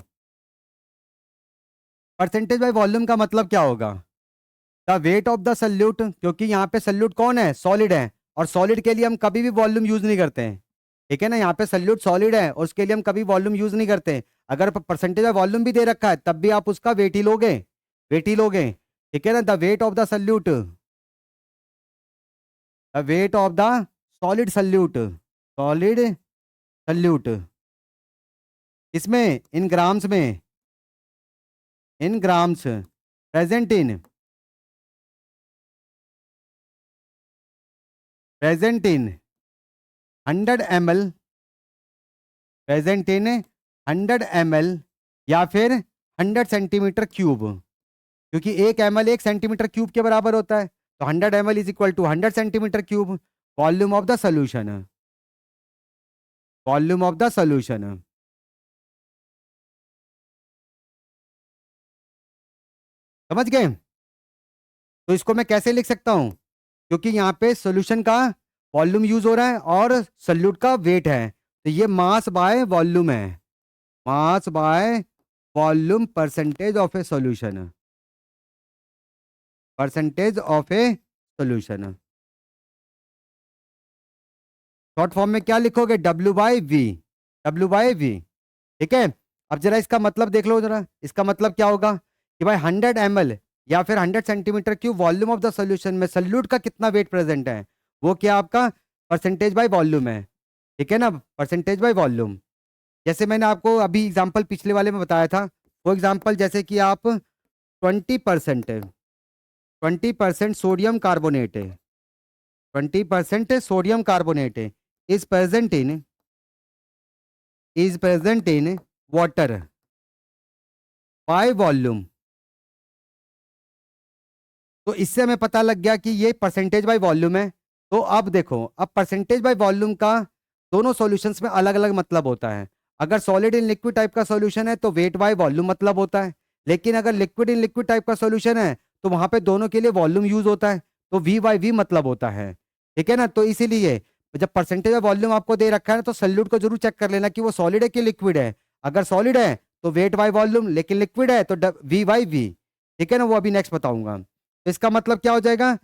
Percentage by volume का मतलब क्या होगा, the weight of the salute, क्योंकि यहाँ पे सल्यूट कौन है, सॉलिड है, और सॉलिड के लिए हम कभी भी वॉल्यूम यूज नहीं करते हैं। ठीक है ना, यहाँ पे सल्यूट सॉलिड है और उसके लिए हम कभी वॉल्यूम यूज नहीं करते। अगर परसेंटेज ऑफ वॉल्यूम भी दे रखा है तब भी आप उसका वेट ही लोगे, वेट ही लोगे। ठीक है ना, the weight of the solute, the weight of the solid solute, solid solute, इसमें इन ग्राम्स में, in grams present in 100 ml, present in 100 ml या फिर 100 सेंटीमीटर क्यूब। क्योंकि 1 ml 1 सेंटीमीटर क्यूब के बराबर होता है, तो 100 ml is equal to 100 centimetre cube. Volume of the solution, volume of the solution. समझ गए? तो इसको मैं कैसे लिख सकता हूं? क्योंकि यहाँ पे सोल्यूशन का वॉल्यूम यूज हो रहा है और सल्यूट का वेट है, तो ये मास बाय वॉल्यूम है। Mass bye volume percentage of a solution, percentage of a solution. Short form में क्या लिखोगे? W/V, W/V। ठीक है। अब जरा इसका मतलब देख लो जरा, इसका मतलब क्या होगा कि भाई 100 ml या फिर 100 centimetre cube volume of the solution में सल्यूट का कितना वेट प्रेजेंट है, वो क्या आपका परसेंटेज बाय वॉल्यूम है। ठीक है ना, परसेंटेज बाय वॉल्यूम। जैसे मैंने आपको अभी एग्जांपल पिछले वाले में बताया था, वो एग्जांपल जैसे कि आप 20% है, 20% सोडियम कार्बोनेट है, 20% सोडियम कार्बोनेट है is present in, is present in water by volume. तो इससे हमें पता लग गया कि ये परसेंटेज बाय वॉल्यूम है। तो अब देखो, अब परसेंटेज बाय वॉल्यूम का दोनों सॉल्यूशंस में अलग अलग मतलब होता है। अगर सॉलिड इन लिक्विड टाइप का सॉल्यूशन है तो वेट बाय वॉल्यूम मतलब होता है, लेकिन अगर लिक्विड इन लिक्विड टाइप का सॉल्यूशन है तो वहां पे दोनों के लिए वॉल्यूम यूज होता है, तो V/V मतलब होता है। ठीक है ना, तो इसीलिए जब परसेंटेज ऑफ वॉल्यूम आपको दे रखा है ना, तो सल्यूट को जरूर चेक कर लेना कि वो सॉलिड है कि लिक्विड है। अगर सॉलिड है तो वेट बाय वॉल्यूम, लेकिन लिक्विड है तो V/V। ठीक है ना, वो अभी नेक्स्ट बताऊंगा। तो इसका मतलब क्या हो जाएगा?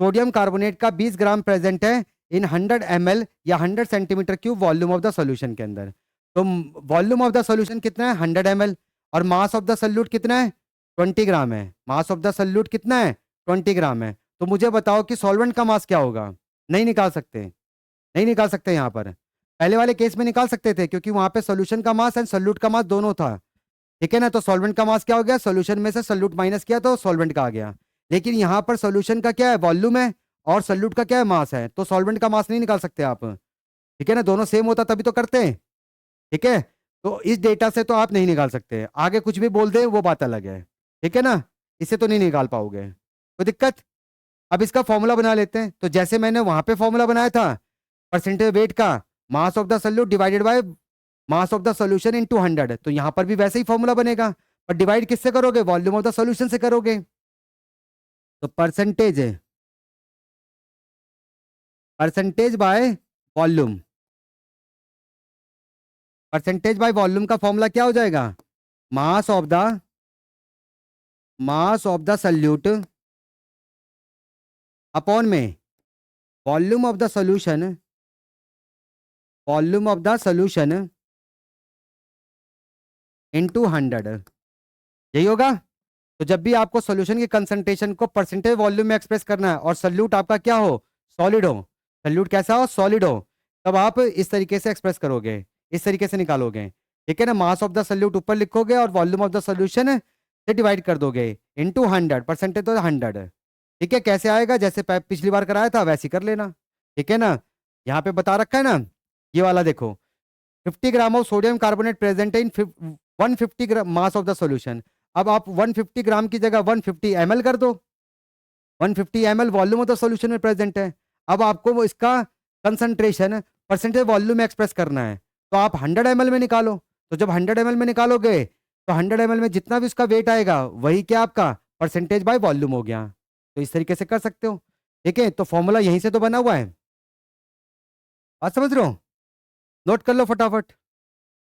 सोडियम कार्बोनेट का 20 ग्राम प्रेजेंट है इन 100 ml या 100 centimetre cube volume of the solution के अंदर। तो वॉल्यूम ऑफ द सॉल्यूशन कितना है? 100 ml। और मास ऑफ द सल्यूट कितना है? 20 ग्राम है। मास ऑफ द सल्यूट कितना है? 20 ग्राम है। तो मुझे बताओ कि सॉल्वेंट का मास क्या होगा? नहीं निकाल सकते, नहीं निकाल सकते यहाँ पर। पहले वाले केस में निकाल सकते थे क्योंकि वहां पे सॉल्यूशन का मास एंड सल्यूट का मास दोनों था। ठीक है ना, तो सॉल्वेंट का मास क्या हो गया? सॉल्यूशन में से सॉल्यूट माइनस किया तो सॉल्वेंट का आ गया। लेकिन यहाँ पर सॉल्यूशन का क्या है? वॉल्यूम है, और सॉल्यूट का क्या है? मास है, तो सॉल्वेंट का मास नहीं निकाल सकते आप। ठीक है ना, दोनों सेम होता तभी तो करते हैं। ठीक है, तो इस डेटा से तो आप नहीं निकाल सकते, आगे कुछ भी बोल दे वो बात अलग है। ठीक है ना, इससे तो नहीं निकाल पाओगे, कोई दिक्कत? अब इसका फॉर्मूला बना लेते हैं। तो जैसे मैंने वहां पे फॉर्मूला बनाया था परसेंटेज वेट का, मास of the solute divided by mass of the solution into 100, तो यहां पर भी वैसे ही फॉर्मूला बनेगा, पर डिवाइड किससे करोगे? वॉल्यूम ऑफ द सॉल्यूशन से करोगे। तो परसेंटेज है, percentage by volume, percentage by volume का फॉर्मूला क्या हो जाएगा? Mass of the, mass of the solute upon में volume of the solution, volume of the solution into 100, यही होगा। तो जब भी आपको सॉल्यूशन की कंसंट्रेशन को परसेंटेज वॉल्यूम में एक्सप्रेस करना है और सल्यूट आपका क्या हो? सॉलिड हो, सल्यूट कैसा हो? सॉलिड हो, तब आप इस तरीके से एक्सप्रेस करोगे, इस तरीके से निकालोगे। ठीक है ना, मास ऑफ द सल्यूट ऊपर लिखोगे और वॉल्यूम ऑफ द सॉल्यूशन से डिवाइड कर दोगे इनटू 100, परसेंटेज तो 100। ठीक है, कैसे आएगा? जैसे पिछली बार कराया था वैसे ही कर लेना। ठीक है ना, यहाँ पे बता रखा है ना, ये वाला देखो, 50 gram of sodium carbonate present in 150 gram mass of the solution. अब आप 150 ग्राम की जगह 150 ml कर दो, 150 ml volume of the solution में प्रेजेंट है। अब आपको वो इसका कंसंट्रेशन परसेंटेज वॉल्यूम में एक्सप्रेस करना है, तो आप 100 ml में निकालो। तो जब 100 ml में निकालोगे तो 100 ml में जितना भी उसका वेट आएगा वही क्या आपका परसेंटेज बाय वॉल्यूम हो गया। तो इस तरीके से कर सकते हो। ठीक है, तो फॉर्मूला यहीं से तो बना हुआ है, बात समझ रहे हो? नोट कर लो फटाफट।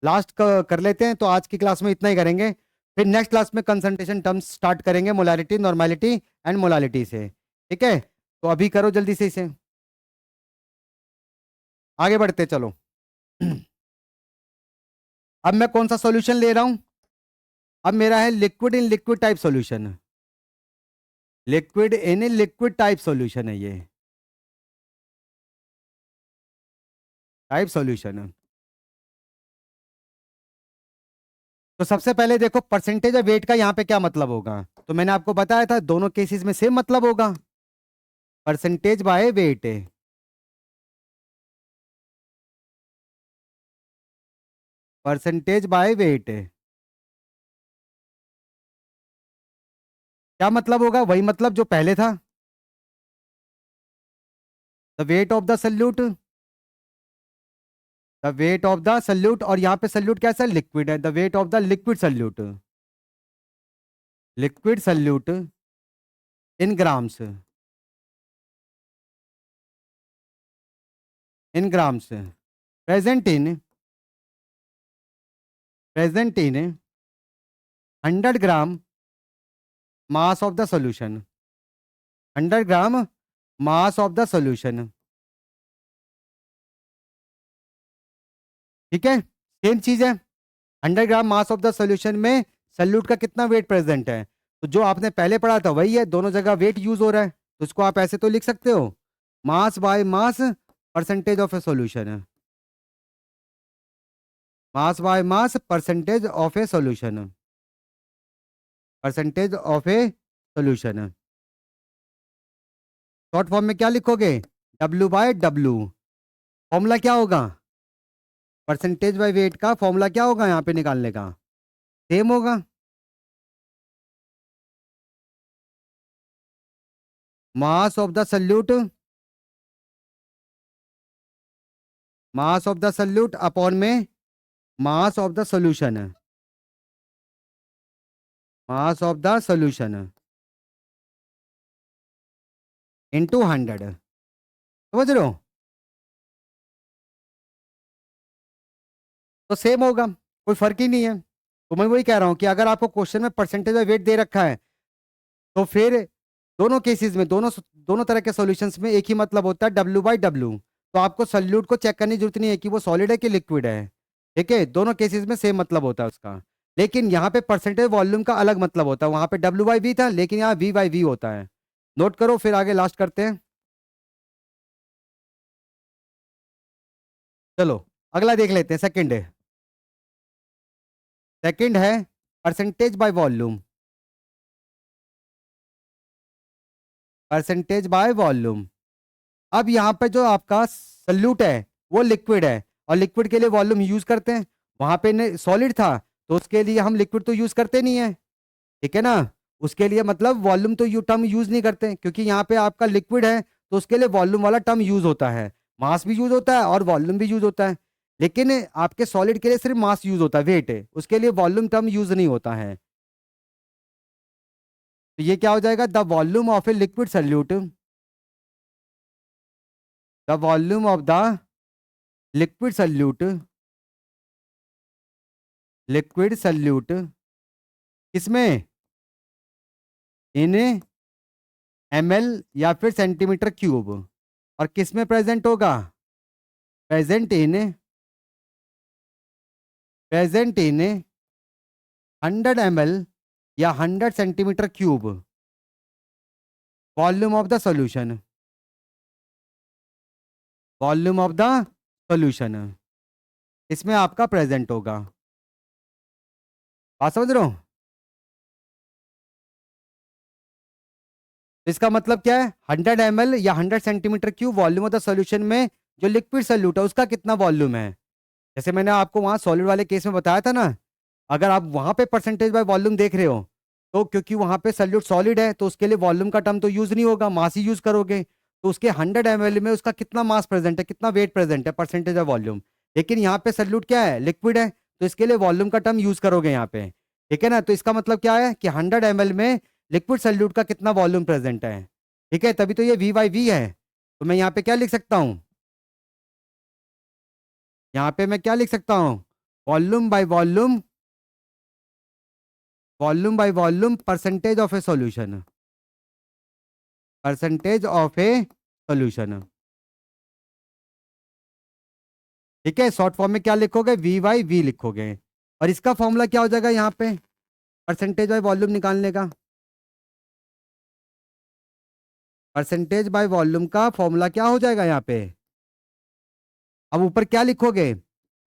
लास्ट कर लेते हैं, तो आज की क्लास में इतना ही करेंगे। फिर नेक्स्ट क्लास में कंसंट्रेशन टर्म्स स्टार्ट करेंगे, मोलारिटी, नॉर्मेलिटी एंड मोलालिटी से। ठीक है, तो अभी करो जल्दी से इसे, आगे बढ़ते चलो। अब मैं कौन सा सॉल्यूशन ले रहा हूं? अब मेरा है liquid in liquid type solution, liquid in liquid type solution है ये, टाइप सॉल्यूशन है। तो सबसे पहले देखो परसेंटेज ऑफ वेट का यहाँ पे क्या मतलब होगा, तो मैंने आपको बताया था दोनों केसेस में सेम मतलब होगा, परसेंटेज बाय वेट है, परसेंटेज बाय वेट है। क्या मतलब होगा? वही मतलब जो पहले था, the weight of the solute, the weight of the solute. और यहाँ पे सल्यूट कैसा है? लिक्विड है, the weight of the liquid solute, liquid solute in grams, in grams, present in, present in 100 gram mass of the solution, 100 gram mass of the solution. ठीक है, same चीज है। 100 gram mass of the solution में salute का कितना wait present है? तो जो आपने पहले पढ़ा था वही है, दोनों जगह वेट यूज हो रहा है, तो इसको आप ऐसे तो लिख सकते हो, mass by mass percentage of a solution है, mass by mass percentage of a solution, percentage of a solution. Short form में क्या लिखोगे? W by W. फॉर्मूला क्या होगा? परसेंटेज बाय वेट का फॉर्मूला क्या होगा यहाँ पे निकालने का? सेम होगा, mass of the solute, mass of the solute upon में मास ऑफ द सॉल्यूशन है, mass of the solution into 100। समझ रहे हो? तो सेम होगा, कोई फर्क ही नहीं है। तो मैं वही कह रहा हूं कि अगर आपको क्वेश्चन में परसेंटेज ऑफ वेट दे रखा है तो फिर दोनों केसेस में, दोनों दोनों तरह के सॉल्यूशंस में एक ही मतलब होता है, डब्ल्यू बाई डब्ल्यू। तो आपको सल्यूट को चेक करने की जरूरत नहीं है कि वो सॉलिड है कि लिक्विड है। ठीक है, दोनों केसेस में सेम मतलब होता है उसका। लेकिन यहाँ पे परसेंटेज वॉल्यूम का अलग मतलब होता है, वहां पे डब्ल्यू बाई वी था, लेकिन यहाँ वी बाई वी होता है। नोट करो, फिर आगे लास्ट करते हैं। चलो अगला देख लेते हैं, सेकंड है, सेकंड है percentage by volume, percentage by volume. अब यहाँ पे जो आपका सल्यूट है वो लिक्विड है, और लिक्विड के लिए वॉल्यूम यूज करते हैं। वहां पे सॉलिड था तो उसके लिए हम लिक्विड तो यूज करते नहीं है, ठीक है ना। उसके लिए मतलब वॉल्यूम तो यू टर्म यूज नहीं करते, क्योंकि यहाँ पे आपका लिक्विड है तो उसके लिए वॉल्यूम वाला टर्म यूज होता है, मास भी यूज होता है और वॉल्यूम भी यूज होता है। लेकिन आपके सॉलिड के लिए सिर्फ मास यूज होता है, वेट है, उसके लिए वॉल्यूम टर्म यूज नहीं होता है। तो ये क्या हो जाएगा? The volume of a liquid solute, the volume of the liquid solute, liquid solute किसमें? इन ml या फिर सेंटीमीटर क्यूब। और किस में प्रेजेंट होगा? Present in, present in 100 ml या 100 centimetre cube volume of the solution, volume of the solution इसमें आपका प्रेजेंट होगा। बात समझ रहे हो? इसका मतलब क्या है? 100 ml या 100 centimetre cube volume of the solution में जो लिक्विड सॉल्यूट है उसका कितना वॉल्यूम है। जैसे मैंने आपको वहां सॉलिड वाले केस में बताया था ना, अगर आप वहां पे परसेंटेज बाय वॉल्यूम देख रहे हो तो क्योंकि वहां पे सल्यूट सॉलिड है तो उसके लिए वॉल्यूम का टर्म तो यूज नहीं होगा, मास ही यूज करोगे। तो उसके 100 ml में उसका कितना मास प्रेजेंट है, कितना वेट प्रेजेंट है, परसेंटेज ऑफ वॉल्यूम। लेकिन यहाँ पे सल्यूट क्या है? लिक्विड है, तो इसके लिए वॉल्यूम का टर्म यूज करोगे यहाँ पे। ठीक है ना, तो इसका मतलब क्या है कि 100 ml में लिक्विड सल्यूट का कितना वॉल्यूम प्रेजेंट है। ठीक है, तभी तो ये वी बाई वी है। तो मैं यहाँ पे क्या लिख सकता हूँ? यहाँ पे मैं क्या लिख सकता हूँ? Volume by volume, volume by volume percentage of a solution, percentage of a solution. ठीक है, शॉर्ट फॉर्म में क्या लिखोगे? वी बाई वी लिखोगे। और इसका फॉर्मूला क्या हो जाएगा यहाँ पे परसेंटेज बाय वॉल्यूम निकालने का? परसेंटेज बाय वॉल्यूम का फॉर्मूला क्या हो जाएगा यहाँ पे? अब ऊपर क्या लिखोगे?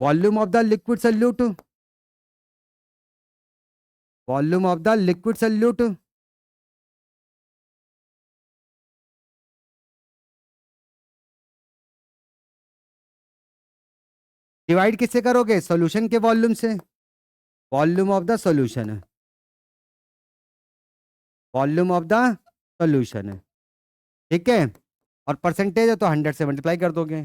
Volume of the liquid solute, volume of the liquid solute divide किससे करोगे? सॉल्यूशन के वॉल्यूम से, volume of the solution. Volume of the solution है, ठीक है। और परसेंटेज है तो 100 से मल्टीप्लाई कर दोगे।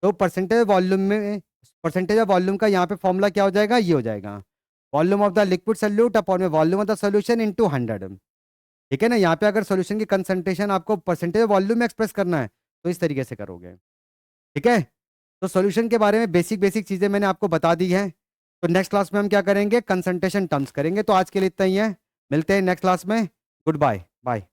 तो परसेंटेज ऑफ वॉल्यूम का यहाँ पे फॉर्मूला क्या हो जाएगा, ये हो जाएगा volume of the liquid solute upon में volume of the solution into 100, ठीक है ना। यहाँ पे अगर सोल्यूशन की कंसंट्रेशन आपको परसेंटेज वॉल्यूम में एक्सप्रेस करना है तो इस तरीके से करोगे, ठीक है। तो सॉल्यूशन के बारे में बेसिक बेसिक चीज़ें मैंने आपको बता दी हैं। तो नेक्स्ट क्लास में हम क्या करेंगे, कंसंट्रेशन टर्म्स करेंगे। तो आज के लिए इतना ही है, मिलते हैं नेक्स्ट क्लास में। Good bye bye.